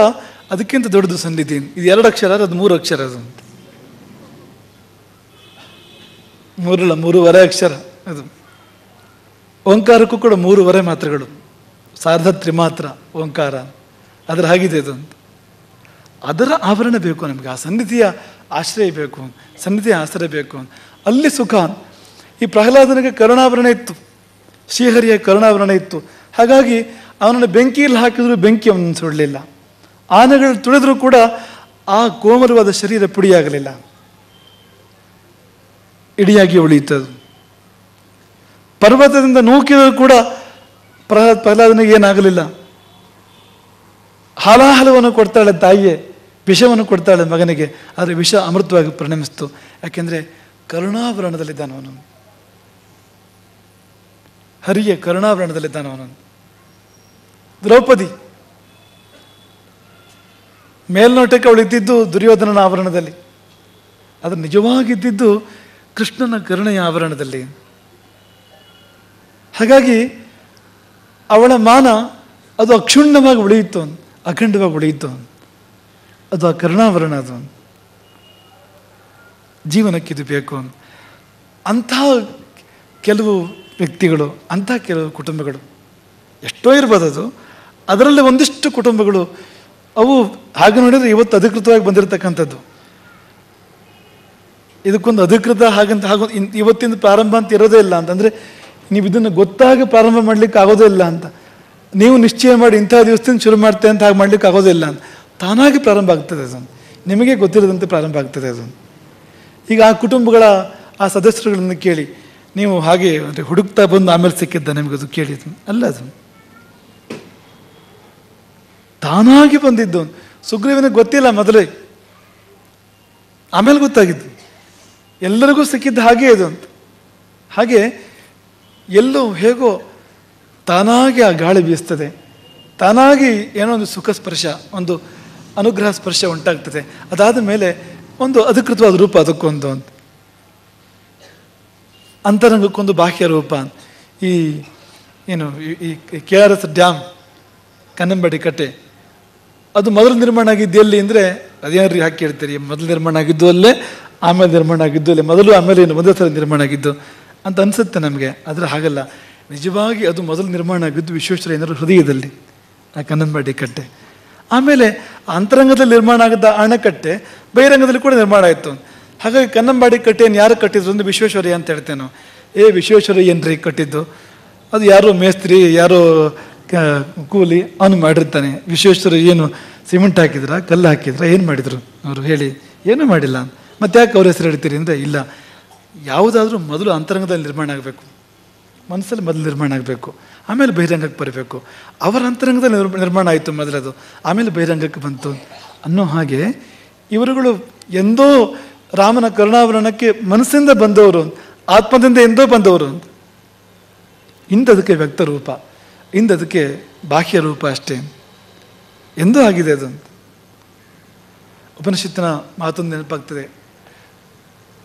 ಅದಕ್ಕಿಂತ ದೊಡ್ಡದು ಸನ್ನಿಧಿ. ಇದು 2 ಅಕ್ಷರ, ಅದು 3 ಅಕ್ಷರ. ಅದು 3.5 ಅಕ್ಷರ. ಅದು ಓಂಕಾರಕ್ಕೂ ಕೂಡ 3.5 ಮಾತ್ರೆಗಳು, ಸಾರ್ಧತ್ರಿ ಮಾತ್ರ ಓಂಕಾರ. ಅದರ ಹಾಗಿದೆ ಅದು. ಅದರ ಆವರಣ ಬೇಕು ನಮಗೆ, ಆ ಸನ್ನಿಧಿಯ ಆಶ್ರಯ ಬೇಕು, ಸನ್ನಿಧಿಯ ಆಶ್ರಯ ಬೇಕು. ಅಲ್ಲಿ ಸುಖ. ಈ ಪ್ರಹ್ಲಾದನಿಗೆ ಕರುಣಾವರಣ ಇತ್ತು, ಶ್ರೀಹರಿಯ ಕರುಣಾವರಣ ಇತ್ತು. ಹಾಗಾಗಿ ಅವನನ್ನು ಬೆಂಕಿಯಲ್ಲಿ ಹಾಕಿದ್ರು ಬೆಂಕಿ ಅವನನ್ನು ಸುಡಲಿಲ್ಲ. ಆನೆಗಳು ತುಳಿದ್ರೂ ಕೂಡ ಆ ಕೋಮಲವಾದ ಶರೀರ ಪುಡಿಯಾಗಲಿಲ್ಲ, ಇಡಿಯಾಗಿ ಉಳಿಯುತ್ತದೆ. ಪರ್ವತದಿಂದ ನೂಕಿದರೂ ಕೂಡ ಪ್ರಹ್ಲಾದನಿಗೆ ಏನಾಗಲಿಲ್ಲ. ಹಾಲಾಹಲವನ್ನು ಕೊಡ್ತಾಳೆ ತಾಯಿಯೇ, ವಿಷವನ್ನು ಕೊಡ್ತಾಳೆ ಮಗನಿಗೆ, ಆದರೆ ವಿಷ ಅಮೃತವಾಗಿ ಪರಿಣಮಿಸ್ತು. ಯಾಕೆಂದರೆ ಕರುಣಾವರಣದಲ್ಲಿದ್ದಾನವನು, ಹರಿಯ ಕರುಣಾವರಣದಲ್ಲಿದ್ದಾನವನು. ದ್ರೌಪದಿ ಮೇಲ್ನೋಟಕ್ಕೆ ಅವಳು ಇದ್ದಿದ್ದು ದುರ್ಯೋಧನನ ಆವರಣದಲ್ಲಿ, ಅದು ನಿಜವಾಗಿದ್ದಿದ್ದು ಕೃಷ್ಣನ ಕರುಣೆಯ ಆವರಣದಲ್ಲಿ. ಹಾಗಾಗಿ ಅವಳ ಮಾನ ಅದು ಅಕ್ಷುಣ್ಣವಾಗಿ ಉಳಿಯಿತು, ಅಖಂಡವಾಗಿ ಉಳಿಯಿತು. ಅದು ಆ ಕರುಣಾವರಣ. ಅದು ಜೀವನಕ್ಕಿದು ಬೇಕು. ಅಂಥ ಕೆಲವು ವ್ಯಕ್ತಿಗಳು, ಅಂಥ ಕೆಲವು ಕುಟುಂಬಗಳು ಎಷ್ಟೋ ಇರ್ಬೋದು. ಅದು ಅದರಲ್ಲಿ ಒಂದಿಷ್ಟು ಕುಟುಂಬಗಳು ಅವು ಹಾಗೆ ನೋಡಿದರೆ ಇವತ್ತು ಅಧಿಕೃತವಾಗಿ ಬಂದಿರತಕ್ಕಂಥದ್ದು. ಇದಕ್ಕೊಂದು ಅಧಿಕೃತ ಹಾಗಂತ ಇವತ್ತಿಂದ ಪ್ರಾರಂಭ ಅಂತ ಇರೋದೇ ಇಲ್ಲ ಅಂತಂದರೆ, ನೀವು ಇದನ್ನು ಗೊತ್ತಾಗಿ ಪ್ರಾರಂಭ ಮಾಡಲಿಕ್ಕೆ ಆಗೋದೇ ಇಲ್ಲ ಅಂತ. ನೀವು ನಿಶ್ಚಯ ಮಾಡಿ ಇಂಥ ದಿವಸದಿಂದ ಶುರು ಮಾಡ್ತೇವೆ ಅಂತ ಹಾಗೆ ಮಾಡಲಿಕ್ಕೆ ಆಗೋದೇ ಇಲ್ಲ ಅಂತ. ತಾನಾಗಿ ಪ್ರಾರಂಭ ಆಗ್ತದೆ ಅದು, ನಿಮಗೆ ಗೊತ್ತಿರದಂತೆ ಪ್ರಾರಂಭ ಆಗ್ತದೆ ಅದು. ಈಗ ಆ ಕುಟುಂಬಗಳ ಆ ಸದಸ್ಯರುಗಳನ್ನು ಕೇಳಿ, ನೀವು ಹಾಗೆ ಅಂದರೆ ಹುಡುಕ್ತಾ ಬಂದು ಆಮೇಲೆ ಸಿಕ್ಕಿದ್ದ ನಿಮಗದು ಕೇಳಿದ್ದು ಅಲ್ಲ. ಅದು ತಾನಾಗಿ ಬಂದಿದ್ದು. ಸುಗ್ರೀವನಿಗೆ ಗೊತ್ತಿಲ್ಲ ಮೊದಲೇ, ಆಮೇಲೆ ಗೊತ್ತಾಗಿದ್ದು. ಎಲ್ಲರಿಗೂ ಸಿಕ್ಕಿದ್ದು ಹಾಗೆ ಇದು ಅಂತ. ಹಾಗೆ ಎಲ್ಲೋ ಹೇಗೋ ತಾನಾಗಿ ಆ ಗಾಳಿ ಬೀಸ್ತದೆ, ತಾನಾಗಿ ಏನೋ ಒಂದು ಸುಖ ಸ್ಪರ್ಶ, ಒಂದು ಅನುಗ್ರಹ ಸ್ಪರ್ಶ ಉಂಟಾಗ್ತದೆ. ಅದಾದ ಮೇಲೆ ಒಂದು ಅಧಿಕೃತವಾದ ರೂಪ ಅದಕ್ಕೊಂದು ಅಂತ, ಅಂತರಂಗಕ್ಕೊಂದು ಬಾಹ್ಯ ರೂಪ. ಈ ಏನು ಈ KRS ಡ್ಯಾಮ್, ಕನ್ನಂಬಾಡಿ ಕಟ್ಟೆ, ಅದು ಮೊದಲು ನಿರ್ಮಾಣ ಆಗಿದ್ದು ಎಲ್ಲಿ ಅಂದರೆ, ಅದೇನ್ರಿ ಹಾಕಿ ಹೇಳ್ತೀರಿ, ಮೊದಲು ನಿರ್ಮಾಣ ಆಗಿದ್ದು ಅಲ್ಲೇ, ಆಮೇಲೆ ನಿರ್ಮಾಣ ಆಗಿದ್ದು ಅಲ್ಲೇ, ಮೊದಲು ಆಮೇಲೆ ಏನು ಒಂದೇ ಸಲ ನಿರ್ಮಾಣ ಆಗಿದ್ದು ಅಂತ ಅನಿಸುತ್ತೆ ನಮಗೆ. ಆದರೆ ಹಾಗಲ್ಲ, ನಿಜವಾಗಿ ಅದು ಮೊದಲು ನಿರ್ಮಾಣ ಆಗಿದ್ದು ವಿಶ್ವೇಶ್ವರಯ್ಯನವರ ಹೃದಯದಲ್ಲಿ, ಆ ಕನ್ನಂಬಾಡಿ ಕಟ್ಟೆ. ಆಮೇಲೆ ಅಂತರಂಗದಲ್ಲಿ ನಿರ್ಮಾಣ ಆಗಿದ್ದ ಅಣೆಕಟ್ಟೆ ಬಹಿರಂಗದಲ್ಲಿ ಕೂಡ ನಿರ್ಮಾಣ ಆಯಿತು. ಹಾಗಾಗಿ ಕನ್ನಂಬಾಡಿ ಕಟ್ಟೆಯನ್ನು ಯಾರು ಕಟ್ಟಿದ್ರು ಅಂದರೆ ವಿಶ್ವೇಶ್ವರಯ್ಯ ಅಂತ ಹೇಳ್ತೇವೆ ನಾವು. ವಿಶ್ವೇಶ್ವರಯ್ಯ ಏನ್ರಿ ಕಟ್ಟಿದ್ದು? ಅದು ಯಾರೋ ಮೇಸ್ತ್ರಿ, ಯಾರೋ ಕೂಲಿ ಅವನು ಮಾಡಿರ್ತಾನೆ. ವಿಶ್ವೇಶ್ವರಯ್ಯ ಏನು ಸಿಮೆಂಟ್ ಹಾಕಿದ್ರ, ಕಲ್ಲು ಹಾಕಿದ್ರ, ಏನು ಮಾಡಿದರು ಅವರು ಹೇಳಿ? ಏನೂ ಮಾಡಿಲ್ಲ. ಮತ್ತೆ ಯಾಕೆ ಅವ್ರ ಹೆಸರು ಹೇಳ್ತೀರಿ ಅಂದರೆ, ಇಲ್ಲ, ಯಾವುದಾದ್ರೂ ಮೊದಲು ಅಂತರಂಗದಲ್ಲಿ ನಿರ್ಮಾಣ ಆಗಬೇಕು, ಮನಸ್ಸಲ್ಲಿ ಮೊದಲು ನಿರ್ಮಾಣ ಆಗಬೇಕು, ಆಮೇಲೆ ಬಹಿರಂಗಕ್ಕೆ ಬರಬೇಕು. ಅವರ ಅಂತರಂಗದಲ್ಲಿ ನಿರ್ಮಾಣ ಆಯಿತು ಮೊದಲದು, ಆಮೇಲೆ ಬಹಿರಂಗಕ್ಕೆ ಬಂತು ಅನ್ನೋ ಹಾಗೆ ಇವರುಗಳು ಎಂದೋ ರಾಮನ ಕರುಣಾವರಣಕ್ಕೆ ಮನಸ್ಸಿಂದ ಬಂದವರು, ಆತ್ಮದಿಂದ ಎಂದೋ ಬಂದವರು. ಇಂದದಕ್ಕೆ ವ್ಯಕ್ತ ರೂಪ, ಇಂದದಕ್ಕೆ ಬಾಹ್ಯ ರೂಪ ಅಷ್ಟೇ, ಎಂದೂ ಆಗಿದೆ ಅದು. ಉಪನಿಷತ್ತಿನ ಮಾತೊಂದು ನೆನಪಾಗ್ತದೆ.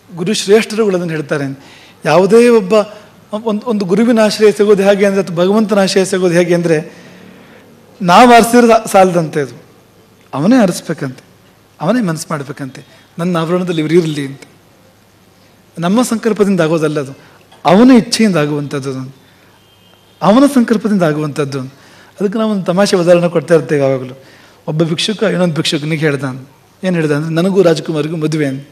ಗುರುಶ್ರೇಷ್ಠರುಗಳು ಅದನ್ನು ಹೇಳ್ತಾರೆ. ಯಾವುದೇ ಒಬ್ಬ ಒಂದು ಗುರುವಿನ ಆಶ್ರಯ ಸಿಗೋದು ಹೇಗೆ ಅಂದರೆ, ಅಥವಾ ಭಗವಂತನ ಆಶ್ರಯ ಸಿಗೋದು ಹೇಗೆ ಅಂದರೆ, ನಾವು ಅರಸಿದ್ರೆ ಸಾಲದಂತೆ, ಅದು ಅವನೇ ಅರಸ್ಬೇಕಂತೆ, ಅವನೇ ಮನಸ್ಸು ಮಾಡಬೇಕಂತೆ. ನನ್ನ ಆವರಣದಲ್ಲಿ ಇವರು ಇರಲಿ ಅಂತ. ನಮ್ಮ ಸಂಕಲ್ಪದಿಂದ ಆಗೋದಲ್ಲ ಅದು, ಅವನ ಇಚ್ಛೆಯಿಂದ ಆಗುವಂಥದ್ದು, ಅವನ ಸಂಕಲ್ಪದಿಂದ ಆಗುವಂಥದ್ದು. ಅದಕ್ಕೆ ನಾವು ಒಂದು ತಮಾಷೆ ಉದಾಹರಣೆ ಕೊಡ್ತಾ ಇರ್ತೇವೆ ಯಾವಾಗಲೂ. ಒಬ್ಬ ಭಿಕ್ಷುಕ ಇನ್ನೊಂದು ಭಿಕ್ಷುಕನಿಗೆ ಹೇಳ್ದ, ಏನು ಹೇಳ್ದ ಅಂದರೆ, ನನಗೂ ರಾಜ್ಕುಮಾರಿಗೂ ಮದುವೆ ಅಂತ.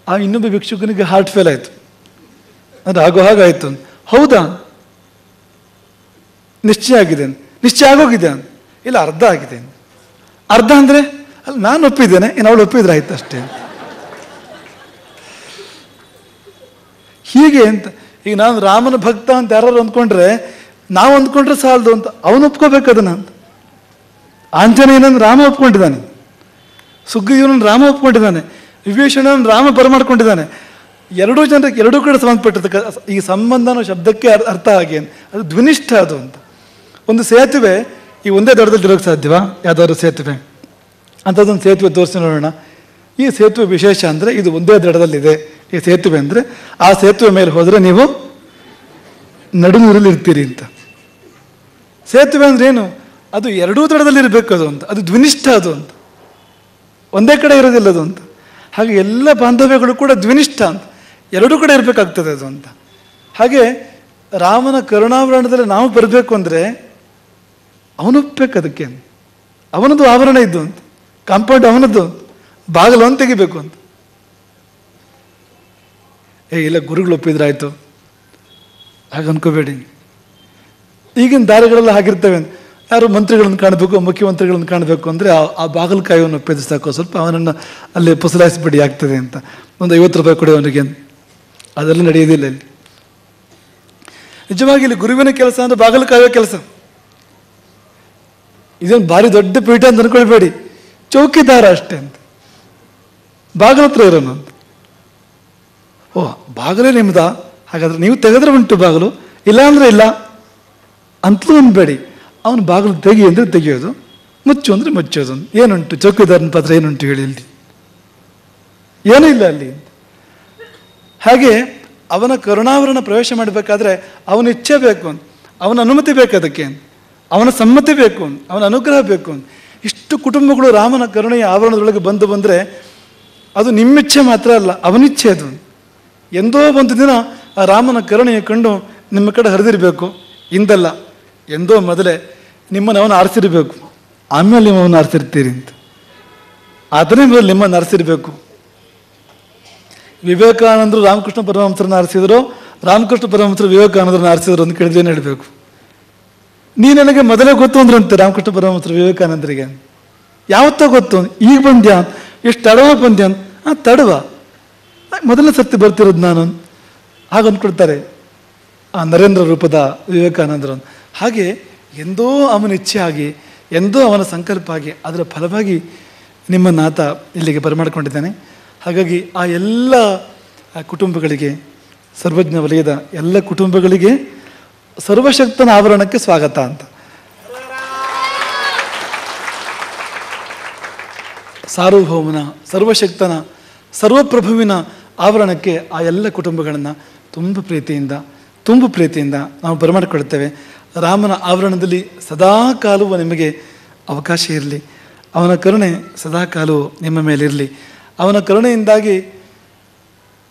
ಆ ಇನ್ನೊಬ್ಬ ಭಿಕ್ಷುಕನಿಗೆ ಹಾರ್ಟ್ ಫೇಲ್ ಆಯಿತು, ಅಂದರೆ ಆಗೋ ಹಾಗಾಯಿತು. ಹೌದಾ, ನಿಶ್ಚಯ ಆಗಿದೆ? ನಿಶ್ಚಯ ಆಗೋಗಿದೆ? ಇಲ್ಲ, ಅರ್ಧ ಆಗಿದೆ. ಅರ್ಧ ಅಂದರೆ ಅಲ್ಲಿ ನಾನು ಒಪ್ಪಿದ್ದೇನೆ, ಇನ್ನು ಅವಳು ಒಪ್ಪಿದ್ರೆ ಆಯ್ತು ಅಷ್ಟೇ. ಹೀಗೆ ಅಂತ. ಈಗ ನಾನು ರಾಮನ ಭಕ್ತ ಅಂತ ಯಾರು ಅಂದ್ಕೊಂಡ್ರೆ, ನಾವು ಅಂದ್ಕೊಂಡ್ರೆ ಸಾಲದು ಅಂತ ಅವನು ಒಪ್ಕೋಬೇಕು ಅದನ್ನ ಅಂತ. ಆಂಜನೇಯನನ್ನು ರಾಮ ಒಪ್ಕೊಂಡಿದ್ದಾನೆ, ಸುಗ್ರೀವನನ್ನು ರಾಮ ಒಪ್ಕೊಂಡಿದ್ದಾನೆ, ವಿಭೀಷಣನನ್ನು ರಾಮ ಬರಮಾಡ್ಕೊಂಡಿದ್ದಾನೆ. ಎರಡೂ ಜನರಿಗೆ ಎರಡೂ ಕಡೆ ಸಂಬಂಧಪಟ್ಟಿರ್ತಕ್ಕ ಈ ಸಂಬಂಧ ಅನ್ನೋ ಶಬ್ದಕ್ಕೆ ಅರ್ಥ ಆಗಿ ಅದು ದ್ವಿನಿಷ್ಠ ಅದು ಅಂತ. ಒಂದು ಸೇತುವೆ ಈ ಒಂದೇ ದಡದಲ್ಲಿ ಇರೋಕ್ಕೆ ಸಾಧ್ಯವಾ? ಯಾವುದಾದ್ರು ಸೇತುವೆ ಅಂಥದ್ದೊಂದು ಸೇತುವೆ ತೋರಿಸಿ ನೋಡೋಣ. ಈ ಸೇತುವೆ ವಿಶೇಷ ಅಂದರೆ ಇದು ಒಂದೇ ದಡದಲ್ಲಿದೆ ಈ ಸೇತುವೆ ಅಂದರೆ, ಆ ಸೇತುವೆ ಮೇಲೆ ಹೋದರೆ ನೀವು ನಡುನೂರಲ್ಲಿ ಇರ್ತೀರಿ ಅಂತ. ಸೇತುವೆ ಅಂದ್ರೆ ಏನು? ಅದು ಎರಡೂ ದಡದಲ್ಲಿ ಇರಬೇಕು ಅದು ಅಂತ, ಅದು ದ್ವಿನಿಷ್ಠ ಅದು ಅಂತ, ಒಂದೇ ಕಡೆ ಇರೋದಿಲ್ಲ ಅದು ಅಂತ. ಹಾಗೆ ಎಲ್ಲ ಬಾಂಧವ್ಯಗಳು ಕೂಡ ದ್ವಿನಿಷ್ಠ ಅಂತ, ಎರಡೂ ಕಡೆ ಇರಬೇಕಾಗ್ತದೆ ಅದು ಅಂತ. ಹಾಗೆ ರಾಮನ ಕರುಣಾವರಣದಲ್ಲಿ ನಾವು ಬರಬೇಕು ಅಂದರೆ ಅವನೊಪ್ಪಬೇಕು, ಅದಕ್ಕೆ ಅವನದು ಆವರಣ ಇದ್ದು ಅಂತ, ಕಾಂಪೌಂಡ್ ಅವನದ್ದು, ಬಾಗಿಲು ಅವನು ತೆಗಿಬೇಕು ಅಂತ. ಇಲ್ಲ ಗುರುಗಳು ಒಪ್ಪಿದ್ರಾಯ್ತು ಹಾಗೆ ಅನ್ಕೋಬೇಡಿ. ಈಗಿನ ದಾರಿಗಳೆಲ್ಲ ಹಾಗಿರ್ತವೆ. ಯಾರು ಮಂತ್ರಿಗಳನ್ನು ಕಾಣಬೇಕು, ಮುಖ್ಯಮಂತ್ರಿಗಳನ್ನು ಕಾಣಬೇಕು ಅಂದರೆ ಆ ಬಾಗಿಲು ಕಾಯುವನ್ನು ಒಪ್ಪಿದ್ರೆ ಸಾಕು, ಸ್ವಲ್ಪ ಅವನನ್ನು ಅಲ್ಲಿ ಪುಸಲಾಯಿಸ್ಬಿಡಿ ಆಗ್ತದೆ ಅಂತ, ಒಂದು 50 ರೂಪಾಯಿ ಕೊಡಿ ಅವನಿಗೆ. ಅದೆಲ್ಲ ನಡೆಯೋದಿಲ್ಲ ಇಲ್ಲಿ. ನಿಜವಾಗಿ ಇಲ್ಲಿ ಗುರುವಿನ ಕೆಲಸ ಅಂದರೆ ಬಾಗಿಲು ಕಾಯುವ ಕೆಲಸ. ಇದೇನು ಭಾರಿ ದೊಡ್ಡ ಪೀಠ ಅಂತ ಅನ್ಕೊಳ್ಬೇಡಿ, ಚೌಕಿದಾರ ಅಷ್ಟೇ ಅಂತ, ಬಾಗಿಲ ಹತ್ರ ಇರೋನು ಅಂತ. ಓ ಬಾಗಿಲೇ ನಿಮ್ದ, ಹಾಗಾದ್ರೆ ನೀವು ತೆಗೆದ್ರೆ ಉಂಟು ಬಾಗಿಲು, ಇಲ್ಲ ಅಂದ್ರೆ ಇಲ್ಲ ಅಂತಲೂ ಅನ್ಬೇಡಿ. ಅವನು ಬಾಗಿಲು ತೆಗಿ ಅಂದರೆ ತೆಗೆಯೋದು, ಮುಚ್ಚು ಅಂದರೆ ಮುಚ್ಚೋದು. ಏನುಂಟು ಚೌಕಿದಾರನ ಪಾತ್ರ ಏನುಂಟು ಹೇಳಿ? ಇಲ್ಲಿ ಏನೂ ಇಲ್ಲ ಅಲ್ಲಿ. ಹಾಗೆ ಅವನ ಕರುಣಾವರಣ ಪ್ರವೇಶ ಮಾಡಬೇಕಾದ್ರೆ ಅವನ ಇಚ್ಛೆ ಬೇಕು ಅಂತ, ಅವನ ಅನುಮತಿ ಬೇಕು, ಅದಕ್ಕೆ ಅವನ ಸಮ್ಮತಿ ಬೇಕು, ಅವನ ಅನುಗ್ರಹ ಬೇಕು. ಇಷ್ಟು ಕುಟುಂಬಗಳು ರಾಮನ ಕರುಣೆಯ ಆವರಣದೊಳಗೆ ಬಂದರೆ ಅದು ನಿಮ್ಮಿಚ್ಛೆ ಮಾತ್ರ ಅಲ್ಲ, ಅವನಿಚ್ಛೆ ಅದು. ಎಂದೋ ಒಂದು ದಿನ ಆ ರಾಮನ ಕರುಣೆಯ ಕಂಡು ನಿಮ್ಮ ಕಡೆ ಹರಿದಿರಬೇಕು, ಇಂದಲ್ಲ ಎಂದೋ ಮೊದಲೇ ನಿಮ್ಮನ್ನು ಅವನು ಆರಿಸಿರಬೇಕು, ಆಮೇಲೆ ನೀವು ಅವನು ಆರಿಸಿರ್ತೀರಿ ಅಂತ. ಅದನ್ನೇ ಮೊದಲು ನಿಮ್ಮನ್ನು ಆರಿಸಿರಬೇಕು. ವಿವೇಕಾನಂದರು ರಾಮಕೃಷ್ಣ ಪರಮಹಂಸರನ್ನ ಆರಿಸಿದ್ರು, ರಾಮಕೃಷ್ಣ ಪರಮಹಂಸರು ವಿವೇಕಾನಂದರನ್ನ ಆರಿಸಿದ್ರು ಅಂತ ಕೇಳಿದ್ರೆ ಏನು ಹೇಳಬೇಕು? ನೀ ನನಗೆ ಮೊದಲೇ ಗೊತ್ತು ಅಂದ್ರಂತೆ ರಾಮಕೃಷ್ಣ ಪರಮಹಂಸರು ವಿವೇಕಾನಂದರಿಗೆ. ಯಾವತ್ತೋ ಗೊತ್ತು, ಈಗ ಬಂದ್ಯಾ, ಎಷ್ಟು ತಡವ ಬಂದ್ಯಾ? ತಡವ, ಮೊದಲನೇ ಸರ್ತಿ ಬರ್ತಿರೋದು ನಾನು ಹಾಗೆ ಅಂದ್ಕೊಳ್ತಾರೆ ಆ ನರೇಂದ್ರ ರೂಪದ ವಿವೇಕಾನಂದರು. ಹಾಗೆ ಎಂದೋ ಅವನ ಇಚ್ಛೆ ಆಗಿ, ಎಂದೋ ಅವನ ಸಂಕಲ್ಪ ಆಗಿ, ಅದರ ಫಲವಾಗಿ ನಿಮ್ಮನ್ನು ಆತ ಇಲ್ಲಿಗೆ ಬರಮಾಡಿಕೊಂಡಿದ್ದಾನೆ. ಹಾಗಾಗಿ ಆ ಎಲ್ಲ ಕುಟುಂಬಗಳಿಗೆ, ಸರ್ವಜ್ಞ ವಲಯದ ಎಲ್ಲ ಕುಟುಂಬಗಳಿಗೆ ಸರ್ವಶಕ್ತನ ಆವರಣಕ್ಕೆ ಸ್ವಾಗತ ಅಂತ. ಸಾರ್ವಭೌಮನ, ಸರ್ವಶಕ್ತನ, ಸರ್ವಪ್ರಭುವಿನ ಆವರಣಕ್ಕೆ ಆ ಎಲ್ಲ ಕುಟುಂಬಗಳನ್ನು ತುಂಬ ಪ್ರೀತಿಯಿಂದ ನಾವು ಬರಮಾಡಿಕೊಳ್ಳುತ್ತೇವೆ. ರಾಮನ ಆವರಣದಲ್ಲಿ ಸದಾ ಕಾಲವೂ ನಿಮಗೆ ಅವಕಾಶ ಇರಲಿ, ಅವನ ಕರುಣೆ ಸದಾ ಕಾಲವೂ ನಿಮ್ಮ ಮೇಲಿರಲಿ. ಅವನ ಕರುಣೆಯಿಂದಾಗಿ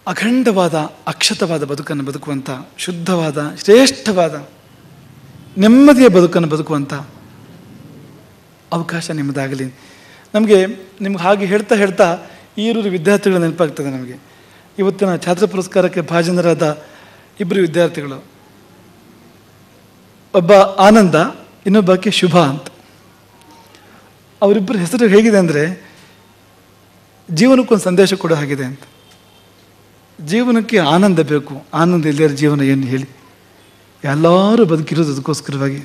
ಅಖಂಡವಾದ ಅಕ್ಷತವಾದ ಬದುಕನ್ನು ಬದುಕುವಂಥ, ಶುದ್ಧವಾದ ಶ್ರೇಷ್ಠವಾದ ನೆಮ್ಮದಿಯ ಬದುಕನ್ನು ಬದುಕುವಂಥ ಅವಕಾಶ ನಿಮ್ಮದಾಗಲಿ. ನಿಮ್ಗೆ ಹಾಗೆ ಹೇಳ್ತಾ ಈರೂರು ವಿದ್ಯಾರ್ಥಿಗಳು ನೆನಪಾಗ್ತದೆ ನಮಗೆ. ಇವತ್ತಿನ ಛಾತ್ರ ಪುರಸ್ಕಾರಕ್ಕೆ ಭಾಜನರಾದ 2 ವಿದ್ಯಾರ್ಥಿಗಳು, ಒಬ್ಬ ಆನಂದ, ಇನ್ನೊಬ್ಬಕ್ಕೆ ಶುಭ ಅಂತ. ಅವರಿಬ್ಬರ ಹೆಸರು ಹೇಗಿದೆ ಅಂದರೆ ಜೀವನಕ್ಕೊಂದು ಸಂದೇಶ ಕೂಡ ಆಗಿದೆ ಅಂತ. ಜೀವನಕ್ಕೆ ಆನಂದ ಬೇಕು, ಆನಂದ ಇಲ್ಲದ ಜೀವನ ಏನು ಹೇಳಿ? ಎಲ್ಲರೂ ಬದುಕಿರೋದು ಅದಕ್ಕೋಸ್ಕರವಾಗಿ.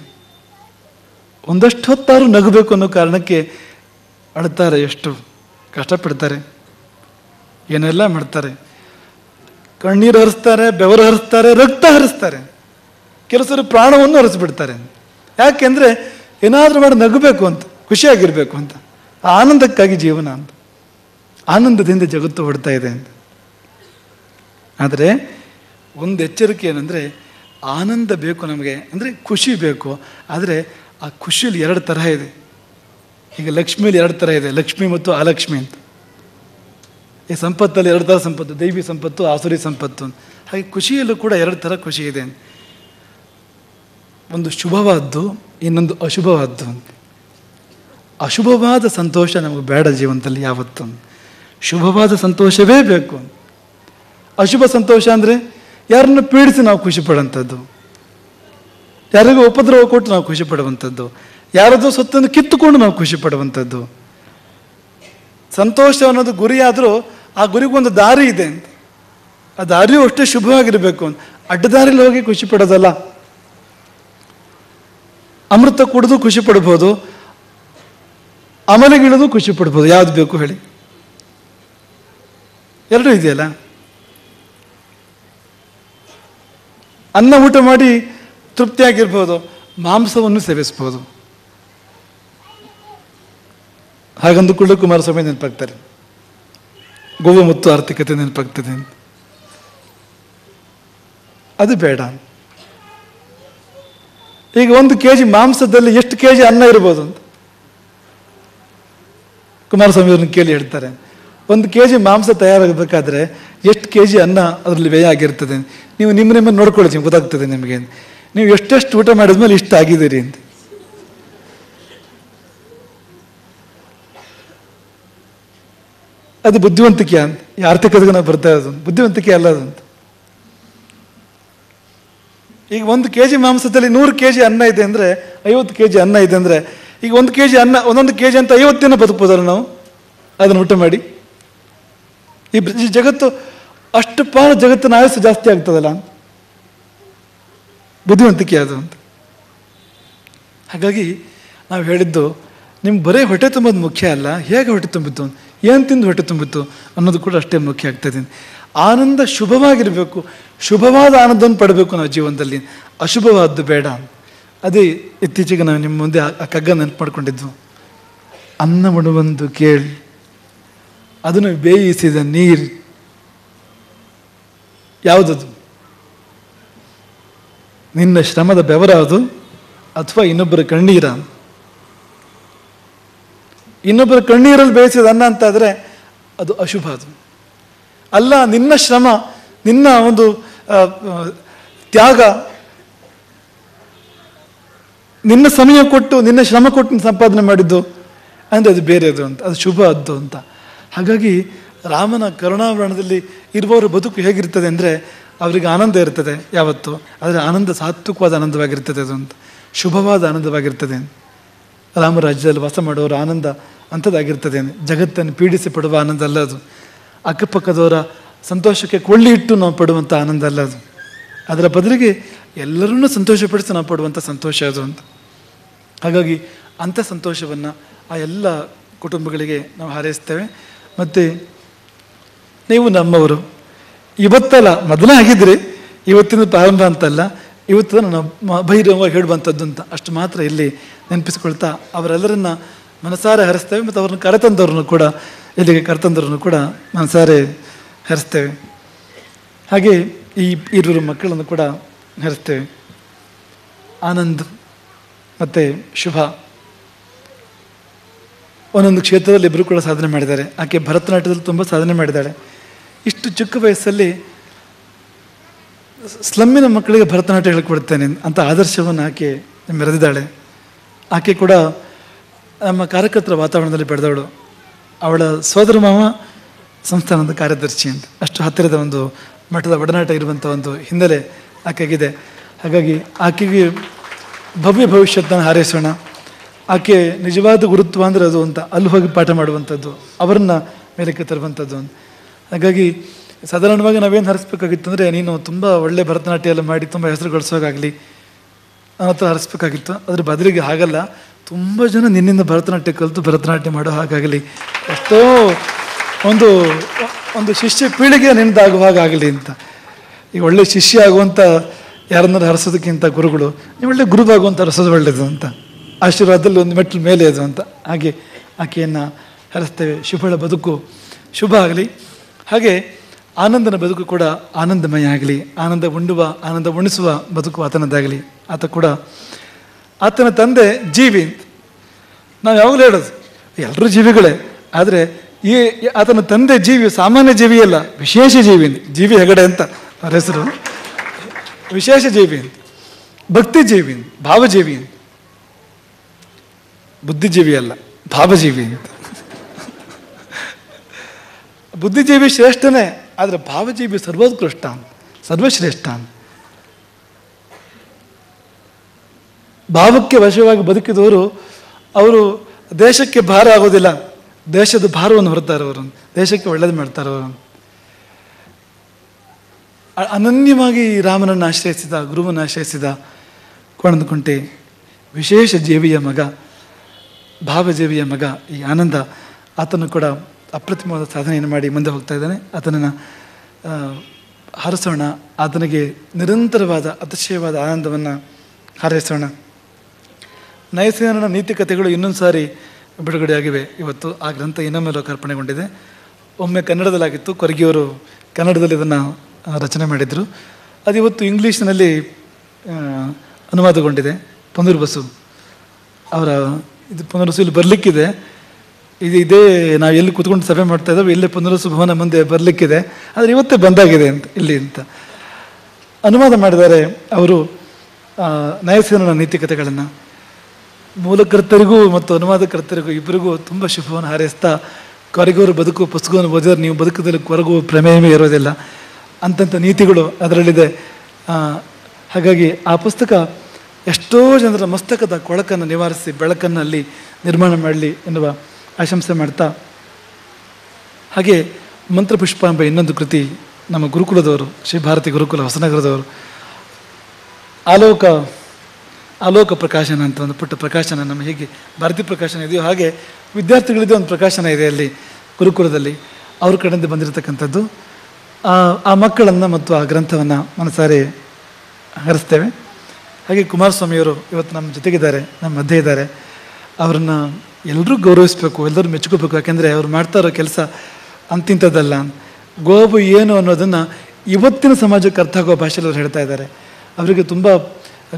ಒಂದಷ್ಟು ಹೊತ್ತಾರು ನಗಬೇಕು ಅನ್ನೋ ಕಾರಣಕ್ಕೆ ಅಳ್ತಾರೆ, ಎಷ್ಟು ಕಷ್ಟಪಡ್ತಾರೆ, ಏನೆಲ್ಲ ಮಾಡ್ತಾರೆ, ಕಣ್ಣೀರು ಹರಿಸ್ತಾರೆ, ಬೆವರು ಹರಿಸ್ತಾರೆ, ರಕ್ತ ಹರಿಸ್ತಾರೆ, ಕೆಲಸರು ಪ್ರಾಣವನ್ನು ಹರಿಸ್ಬಿಡ್ತಾರೆ. ಯಾಕೆಂದರೆ ಏನಾದರೂ ಮಾಡಿ ನಗಬೇಕು ಅಂತ, ಖುಷಿಯಾಗಿರಬೇಕು ಅಂತ, ಆನಂದಕ್ಕಾಗಿ ಜೀವನ ಅಂತ. ಆನಂದದಿಂದ ಜಗತ್ತು ಹೊಡ್ತಾ ಇದೆ ಅಂತ. ಆದರೆ ಒಂದು ಎಚ್ಚರಿಕೆ ಏನಂದರೆ, ಆನಂದ ಬೇಕು ನಮಗೆ, ಅಂದರೆ ಖುಷಿ ಬೇಕು. ಆದರೆ ಆ ಖುಷಿಯಲ್ಲಿ 2 ಥರ ಇದೆ. ಈಗ ಲಕ್ಷ್ಮಿಯಲ್ಲಿ 2 ಥರ ಇದೆ, ಲಕ್ಷ್ಮಿ ಮತ್ತು ಅಲಕ್ಷ್ಮಿ ಅಂತ. ಈ ಸಂಪತ್ತಲ್ಲಿ 2 ಥರ ಸಂಪತ್ತು, ದೈವಿ ಸಂಪತ್ತು, ಆಸುರಿ ಸಂಪತ್ತು. ಹಾಗೆ ಖುಷಿಯಲ್ಲೂ ಕೂಡ 2 ಥರ ಖುಷಿ ಇದೆ. ಒಂದು ಶುಭವಾದ್ದು, ಇನ್ನೊಂದು ಅಶುಭವಾದ್ದು. ಅಶುಭವಾದ ಸಂತೋಷ ನಮಗೆ ಬೇಡ ಜೀವನದಲ್ಲಿ ಯಾವತ್ತೂ. ಶುಭವಾದ ಸಂತೋಷವೇ ಬೇಕು. ಅಶುಭ ಸಂತೋಷ ಅಂದರೆ ಯಾರನ್ನು ಪೀಡಿಸಿ ನಾವು ಖುಷಿ ಪಡುವಂಥದ್ದು, ಯಾರಿಗೂ ಉಪದ್ರವ ಕೊಟ್ಟು ನಾವು ಖುಷಿ ಪಡುವಂಥದ್ದು, ಯಾರದೋ ಸೊತ್ತನ್ನು ಕಿತ್ತುಕೊಂಡು ನಾವು ಖುಷಿ ಪಡುವಂಥದ್ದು. ಸಂತೋಷ ಅನ್ನೋದು ಗುರಿಯಾದರೂ ಆ ಗುರಿಗೊಂದು ದಾರಿ ಇದೆ ಅಂತ. ಆ ದಾರಿಯೂ ಅಷ್ಟೇ ಶುಭವಾಗಿರಬೇಕು ಅಂತ. ಅಡ್ಡದಾರಿಯಲ್ಲಿ ಹೋಗಿ ಖುಷಿ ಪಡೋದಲ್ಲ. ಅಮೃತ ಕುಡಿದು ಖುಷಿ ಪಡ್ಬೋದು, ಅಮಲಿಗಿಳಿದು ಖುಷಿ ಪಡ್ಬೋದು. ಯಾವ್ದು ಬೇಕು ಹೇಳಿ? ಎರಡೂ ಇದೆಯಲ್ಲ. ಅನ್ನ ಊಟ ಮಾಡಿ ತೃಪ್ತಿಯಾಗಿರ್ಬೋದು, ಮಾಂಸವನ್ನು ಸೇವಿಸ್ಬೋದು. ಹಾಗಂದುಕೊಳ್ಳು ಕುಮಾರಸ್ವಾಮಿ ನೆನಪಾಗ್ತಾರೆ, ಗೋವು ಮತ್ತು ಆರ್ಥಿಕತೆ ನೆನಪಾಗ್ತದೆ. ಅದು ಬೇಡ. ಈಗ 1 kg ಮಾಂಸದಲ್ಲಿ ಎಷ್ಟು kg ಅನ್ನ ಇರ್ಬೋದು ಅಂತ ಕುಮಾರಸ್ವಾಮಿ ಅವ್ರನ್ನ ಕೇಳಿ ಹೇಳ್ತಾರೆ. 1 kg ಮಾಂಸ ತಯಾರಾಗಬೇಕಾದ್ರೆ ಎಷ್ಟು kg ಅನ್ನ ಅದರಲ್ಲಿ ವ್ಯಯ ಆಗಿರ್ತದೆ. ನೀವು ನಿಮ್ಮನ್ನ ನೋಡ್ಕೊಳ್ಳಿ, ಗೊತ್ತಾಗ್ತದೆ ನಿಮಗೆ. ನೀವು ಎಷ್ಟೆಷ್ಟು ಊಟ ಮಾಡಿದ್ಮೇಲೆ ಇಷ್ಟ ಆಗಿದ್ದೀರಿ ಅಂತ. ಅದು ಬುದ್ಧಿವಂತಿಕೆ ಅಂತ. ಈ ಆರ್ಥಿಕತೆಗೆ ನಾವು ಬರ್ತಾ ಇರೋದು ಬುದ್ಧಿವಂತಿಕೆ ಅಲ್ಲ ಅದಂತ. ಈಗ 1 kg ಮಾಂಸದಲ್ಲಿ 100 kg ಅನ್ನ ಇದೆ ಅಂದರೆ, 50 kg ಅನ್ನ ಇದೆ ಅಂದರೆ, ಈಗ 1 kg ಅನ್ನ, 1 kg ಅಂತ 50 ದಿನ ಬದುಕಬಹುದಲ್ಲ ನಾವು ಅದನ್ನು ಊಟ ಮಾಡಿ? ಈ ಜಗತ್ತು ಅಷ್ಟು ಪಾಲು ಜಗತ್ತಿನ ಆಯಸ್ಸು ಜಾಸ್ತಿ ಆಗ್ತದಲ್ಲ, ಬುದ್ಧಿವಂತಿಕೆ ಅದು ಅಂತ. ಹಾಗಾಗಿ ನಾವು ಹೇಳಿದ್ದು, ನಿಮ್ಗೆ ಬರೀ ಹೊಟ್ಟೆ ತುಂಬೋದು ಮುಖ್ಯ ಅಲ್ಲ, ಹೇಗೆ ಹೊಟ್ಟೆ ತುಂಬಿತ್ತು, ಏನು ತಿಂದು ಹೊಟ್ಟೆ ತುಂಬಿತ್ತು ಅನ್ನೋದು ಕೂಡ ಅಷ್ಟೇ ಮುಖ್ಯ ಆಗ್ತದೆ. ಆನಂದ ಶುಭವಾಗಿರಬೇಕು, ಶುಭವಾದ ಆನಂದವನ್ನು ಪಡಬೇಕು ನಾವು ಜೀವನದಲ್ಲಿ, ಅಶುಭವಾದ್ದು ಬೇಡ. ಅದೇ ಇತ್ತೀಚೆಗೆ ನಾವು ನಿಮ್ಮ ಮುಂದೆ ಆ ಕಗ್ಗ ನೆನಪು ಮಾಡ್ಕೊಂಡಿದ್ವು. ಅನ್ನ ಉಣುವಂದು ಕೇಳಿ ಅದನ್ನು ಬೇಯಿಸಿದ ನೀರು ಯಾವುದದು? ನಿನ್ನ ಶ್ರಮದ ಬೆವರಾದು ಅಥವಾ ಇನ್ನೊಬ್ಬರ ಕಣ್ಣೀರ? ಇನ್ನೊಬ್ಬರ ಕಣ್ಣೀರಲ್ಲಿ ಬೇಯಿಸಿದ ಅನ್ನ ಅಂತಾದರೆ ಅದು ಅಶುಭ. ಅದು ಅಲ್ಲ, ನಿನ್ನ ಶ್ರಮ, ನಿನ್ನ ಒಂದು ತ್ಯಾಗ, ನಿನ್ನ ಸಮಯ ಕೊಟ್ಟು ನಿನ್ನ ಶ್ರಮ ಕೊಟ್ಟು ಸಂಪಾದನೆ ಮಾಡಿದ್ದು ಅಂದರೆ ಅದು ಬೇರೆದು ಅಂತ, ಅದು ಶುಭ ಅದ್ದು ಅಂತ. ಹಾಗಾಗಿ ರಾಮನ ಕರುಣಾವರಣದಲ್ಲಿ ಇರುವವರ ಬದುಕು ಹೇಗಿರ್ತದೆ ಅಂದರೆ, ಅವರಿಗೆ ಆನಂದ ಇರ್ತದೆ ಯಾವತ್ತು, ಆದರೆ ಆನಂದ ಸಾತ್ವಿಕವಾದ ಆನಂದವಾಗಿರ್ತದೆ, ಅದು ಅಂತ ಶುಭವಾದ ಆನಂದವಾಗಿರ್ತದೆ. ರಾಮರಾಜ್ಯದಲ್ಲಿ ವಾಸ ಮಾಡುವವರ ಆನಂದ ಅಂಥದ್ದಾಗಿರ್ತದೆ. ಜಗತ್ತನ್ನು ಪೀಡಿಸಿ ಪಡುವ ಆನಂದ ಅಲ್ಲ ಅದು. ಅಕ್ಕಪಕ್ಕದವರ ಸಂತೋಷಕ್ಕೆ ಕೊಳ್ಳಿ ಇಟ್ಟು ನಾವು ಪಡುವಂಥ ಆನಂದ ಅಲ್ಲ ಅದು. ಅದರ ಬದಲಿಗೆ ಎಲ್ಲರನ್ನೂ ಸಂತೋಷಪಡಿಸಿ ನಾವು ಪಡುವಂಥ ಸಂತೋಷ ಅದು ಅಂತ. ಹಾಗಾಗಿ ಅಂಥ ಸಂತೋಷವನ್ನು ಆ ಎಲ್ಲ ಕುಟುಂಬಗಳಿಗೆ ನಾವು ಹಾರೈಸ್ತೇವೆ. ಮತ್ತು ನೀವು ನಮ್ಮವರು, ಇವತ್ತಲ್ಲ ಮೊದಲೇ ಆಗಿದ್ರಿ, ಇವತ್ತಿನ ಪ್ರಾರಂಭ ಅಂತಲ್ಲ, ಇವತ್ತು ನಾವು ಬಹಿರಂಗವಾಗಿ ಹೇಳುವಂಥದ್ದು ಅಂತ ಅಷ್ಟು ಮಾತ್ರ ಇಲ್ಲಿ ನೆನಪಿಸ್ಕೊಳ್ತಾ ಅವರೆಲ್ಲರನ್ನ ಮನಸಾರೆ ಹರಿಸ್ತೇವೆ. ಮತ್ತು ಅವ್ರನ್ನ ಕರೆತಂದವ್ರನ್ನು ಕೂಡ, ಇಲ್ಲಿಗೆ ಕರೆತಂದವ್ರನ್ನು ಕೂಡ ಮನಸಾರೆ ಹರಿಸ್ತೇವೆ. ಹಾಗೆ ಈ 2 ಮಕ್ಕಳನ್ನು ಕೂಡ ಹರಿಸ್ತೇವೆ. ಆನಂದ್ ಮತ್ತು ಶುಭ ಒಂದೊಂದು ಕ್ಷೇತ್ರದಲ್ಲಿ ಇಬ್ಬರು ಕೂಡ ಸಾಧನೆ ಮಾಡಿದ್ದಾರೆ. ಆಕೆ ಭರತನಾಟ್ಯದಲ್ಲಿ ತುಂಬ ಸಾಧನೆ ಮಾಡಿದ್ದಾಳೆ. ಇಷ್ಟು ಚಿಕ್ಕ ವಯಸ್ಸಲ್ಲಿ ಸ್ಲಮ್ಮಿನ ಮಕ್ಕಳಿಗೆ ಭರತನಾಟ್ಯ ಹೇಳ್ಕೊಡ್ತೇನೆ ಅಂತ ಆದರ್ಶವನ್ನು ಆಕೆ ಮೆರೆದಿದ್ದಾಳೆ. ಆಕೆ ಕೂಡ ನಮ್ಮ ಕಾರ್ಯಕರ್ತರ ವಾತಾವರಣದಲ್ಲಿ ಬೆಳೆದವಳು. ಅವಳ ಸೋದರ ಮಾವ ಸಂಸ್ಥಾನದ ಕಾರ್ಯದರ್ಶಿ ಅಂತ, ಅಷ್ಟು ಹತ್ತಿರದ ಒಂದು ಮಠದ ಒಡನಾಟ ಇರುವಂಥ ಒಂದು ಹಿನ್ನೆಲೆ ಆಕೆಗಿದೆ. ಹಾಗಾಗಿ ಆಕೆಗೆ ಭವ್ಯ ಭವಿಷ್ಯತನ್ನು ಹಾರೈಸೋಣ. ಆಕೆ ನಿಜವಾದ ಗುರುತ್ವ ಅಂದರೆ ಅದು ಅಂತ, ಅಲ್ಲಿ ಹೋಗಿ ಪಾಠ ಮಾಡುವಂಥದ್ದು, ಅವರನ್ನು ಮೇಲಕ್ಕೆ ತರುವಂಥದ್ದು ಅಂತ. ಹಾಗಾಗಿ ಸಾಧಾರಣವಾಗಿ ನಾವೇನು ಹರಿಸ್ಬೇಕಾಗಿತ್ತು ಅಂದರೆ, ನೀನು ತುಂಬ ಒಳ್ಳೆ ಭರತನಾಟ್ಯ ಎಲ್ಲ ಮಾಡಿ ತುಂಬ ಹೆಸರು ಗಳಿಸೋಗಾಗಲಿ ನನ್ನ ಹತ್ರ ಹರಿಸ್ಬೇಕಾಗಿತ್ತು. ಅದ್ರ ಬದಲಿಗೆ ಹಾಗಲ್ಲ, ತುಂಬ ಜನ ನಿನ್ನಿಂದ ಭರತನಾಟ್ಯ ಕಲಿತು ಭರತನಾಟ್ಯ ಮಾಡೋ ಹಾಗಾಗಲಿ, ಎಷ್ಟೋ ಒಂದು ಶಿಷ್ಯ ಪೀಳಿಗೆ ನಿಂದಾಗುವ ಹಾಗಾಗಲಿ ಅಂತ. ಈಗ ಒಳ್ಳೆ ಶಿಷ್ಯ ಆಗುವಂಥ ಯಾರನ್ನಾರು ಹರಿಸೋದಕ್ಕಿಂತ ಗುರುಗಳು, ನೀವು ಒಳ್ಳೆ ಗುರುವಾಗುವಂಥ ಹರಿಸೋದು ಒಳ್ಳೆಯದು ಅಂತ, ಆಶೀರ್ವಾದದಲ್ಲಿ ಒಂದು ಮೆಟ್ಟಲು ಮೇಲೆ ಅದು ಅಂತ. ಹಾಗೆ ಆಕೆಯನ್ನು ಹರಿಸ್ತೇವೆ. ಶುಭಳ ಬದುಕು ಶುಭ ಆಗಲಿ. ಹಾಗೆ ಆನಂದನ ಬದುಕು ಕೂಡ ಆನಂದಮಯ ಆಗಲಿ. ಆನಂದ ಉಣ್ಣುವ, ಆನಂದ ಉಣಿಸುವ ಬದುಕು ಆತನದ್ದಾಗಲಿ. ಆತ ಕೂಡ, ಆತನ ತಂದೆ ಜೀವಿ. ನಾವು ಯಾವಾಗಲೂ ಹೇಳೋದು ಎಲ್ಲರೂ ಜೀವಿಗಳೇ, ಆದರೆ ಆತನ ತಂದೆ ಜೀವಿ, ಸಾಮಾನ್ಯ ಜೀವಿ ಅಲ್ಲ, ವಿಶೇಷ ಜೀವಿ. ಜೀವಿ ಹೆಗಡೆ ಅಂತ ಅವರ ಹೆಸರು. ವಿಶೇಷ ಜೀವಿ, ಭಕ್ತಿ ಜೀವಿ, ಭಾವಜೀವಿ, ಬುದ್ಧಿಜೀವಿ ಅಲ್ಲ, ಭಾವಜೀವಿ ಅಂತ. ಬುದ್ಧಿಜೀವಿ ಶ್ರೇಷ್ಠನೇ, ಆದರೆ ಭಾವಜೀವಿ ಸರ್ವೋತ್ಕೃಷ್ಟ, ಸರ್ವಶ್ರೇಷ್ಠ. ಭಾವಕ್ಕೆ ವಶವಾಗಿ ಬದುಕಿದವರು ಅವರು ದೇಶಕ್ಕೆ ಭಾರ ಆಗೋದಿಲ್ಲ, ದೇಶದ ಭಾರವನ್ನು ಹೊರ್ತಾರೆ ಅವರು, ದೇಶಕ್ಕೆ ಒಳ್ಳೇದು ಮಾಡ್ತಾರೆ ಅವರು. ಅನನ್ಯವಾಗಿ ರಾಮನನ್ನು ಆಶ್ರಯಿಸಿದ, ಗುರುವನ್ನು ಆಶ್ರಯಿಸಿದ ಕೋಣಂದಕುಂಟೆ ವಿಶೇಷ ಜೀವಿಯ ಮಗ, ಭಾವಜೀವಿಯ ಮಗ ಈ ಆನಂದ. ಆತನು ಕೂಡ ಅಪ್ರತಿಮವಾದ ಸಾಧನೆಯನ್ನು ಮಾಡಿ ಮುಂದೆ ಹೋಗ್ತಾ ಇದ್ದಾನೆ. ಆತನನ್ನು ಹರಿಸೋಣ, ಆತನಿಗೆ ನಿರಂತರವಾದ ಅತಿಶಯವಾದ ಆನಂದವನ್ನು ಹಾರೈಸೋಣ. ನಯಸೇನನ ನೀತಿಕತೆಗಳು ಇನ್ನೊಂದು ಸಾರಿ ಬಿಡುಗಡೆಯಾಗಿವೆ ಇವತ್ತು. ಆ ಗ್ರಂಥ ಇನ್ನೊಮ್ಮೆ ಲೋಕಾರ್ಪಣೆಗೊಂಡಿದೆ. ಒಮ್ಮೆ ಕನ್ನಡದಲ್ಲಾಗಿತ್ತು, ಕೊರಗಿಯವರು ಕನ್ನಡದಲ್ಲಿ ಇದನ್ನು ರಚನೆ ಮಾಡಿದರು. ಅದು ಇವತ್ತು ಇಂಗ್ಲೀಷ್ನಲ್ಲಿ ಅನುವಾದಗೊಂಡಿದೆ. ಪುನರ್ವಸು ಅವರ ಇದು ಪುನರ್ವಸು ಇಲ್ಲಿ ಬರಲಿಕ್ಕಿದೆ. ಇದೇ ನಾವು ಎಲ್ಲಿ ಕೂತ್ಕೊಂಡು ಸಭೆ ಮಾಡ್ತಾ ಇದ್ದಾವೆ, ಇಲ್ಲೇ ಪುನರ್ವಸು ಭವನ ಮುಂದೆ ಬರಲಿಕ್ಕಿದೆ. ಆದರೆ ಇವತ್ತೇ ಬಂದಾಗಿದೆ ಅಂತ ಇಲ್ಲಿ ಅಂತ ಅನುವಾದ ಮಾಡಿದ್ದಾರೆ ಅವರು ನಯಸೇನನ ನೀತಿಕತೆಗಳನ್ನು. ಮೂಲಕರ್ತರಿಗೂ ಮತ್ತು ಅನುವಾದಕರ್ತರಿಗೂ ಇಬ್ಬರಿಗೂ ತುಂಬ ಶುಭವನ್ನು ಹಾರೈಸ್ತಾ, ಕೊರಗುವವರು ಬದುಕು ಪುಸ್ತಕವನ್ನು ಓದಿದ್ರೆ ನೀವು ಬದುಕದಲ್ಲಿ ಕೊರಗುವ ಪ್ರಮೇಯವೇ ಇರೋದಿಲ್ಲ, ಅಂತಂಥ ನೀತಿಗಳು ಅದರಲ್ಲಿದೆ. ಹಾಗಾಗಿ ಆ ಪುಸ್ತಕ ಎಷ್ಟೋ ಜನರ ಮಸ್ತಕದ ಕೊಳಕನ್ನು ನಿವಾರಿಸಿ ಬೆಳಕನ್ನು ಅಲ್ಲಿ ನಿರ್ಮಾಣ ಮಾಡಲಿ ಎನ್ನುವ ಆಶಂಸೆ ಮಾಡ್ತಾ, ಹಾಗೆ ಮಂತ್ರಪುಷ್ಪ ಎಂಬ ಇನ್ನೊಂದು ಕೃತಿ ನಮ್ಮ ಗುರುಕುಲದವರು, ಶ್ರೀ ಭಾರತಿ ಗುರುಕುಲ ಹೊಸನಗರದವರು, ಆಲೋಕ ಪ್ರಕಾಶನ ಅಂತ ಒಂದು ಪುಟ್ಟ ಪ್ರಕಾಶನ, ನಮ್ಮ ಹೇಗೆ ಭಾರತಿ ಪ್ರಕಾಶನ ಇದೆಯೋ ಹಾಗೆ ವಿದ್ಯಾರ್ಥಿಗಳಿದೆ ಒಂದು ಪ್ರಕಾಶನ ಇದೆ ಅಲ್ಲಿ ಗುರುಕುಲದಲ್ಲಿ, ಅವ್ರ ಕಡೆಯಿಂದ ಬಂದಿರತಕ್ಕಂಥದ್ದು. ಆ ಮಕ್ಕಳನ್ನು ಮತ್ತು ಆ ಗ್ರಂಥವನ್ನು ಮನಸಾರೆ ಹರಿಸ್ತೇವೆ. ಹಾಗೆ ಕುಮಾರಸ್ವಾಮಿಯವರು ಇವತ್ತು ನಮ್ಮ ಜೊತೆಗಿದ್ದಾರೆ, ನಮ್ಮ ಮಧ್ಯೆ ಇದ್ದಾರೆ. ಅವರನ್ನು ಎಲ್ಲರೂ ಗೌರವಿಸಬೇಕು, ಎಲ್ಲರೂ ಮೆಚ್ಚುಕೋಬೇಕು. ಯಾಕೆಂದರೆ ಅವ್ರು ಮಾಡ್ತಾ ಇರೋ ಕೆಲಸ ಅಂತಿಂಥದ್ದಲ್ಲ. ಗೋವು ಏನು ಅನ್ನೋದನ್ನು ಇವತ್ತಿನ ಸಮಾಜಕ್ಕೆ ಅರ್ಥ ಆಗೋ ಭಾಷೆಯಲ್ಲಿ ಅವ್ರು ಹೇಳ್ತಾ ಇದ್ದಾರೆ. ಅವರಿಗೆ ತುಂಬ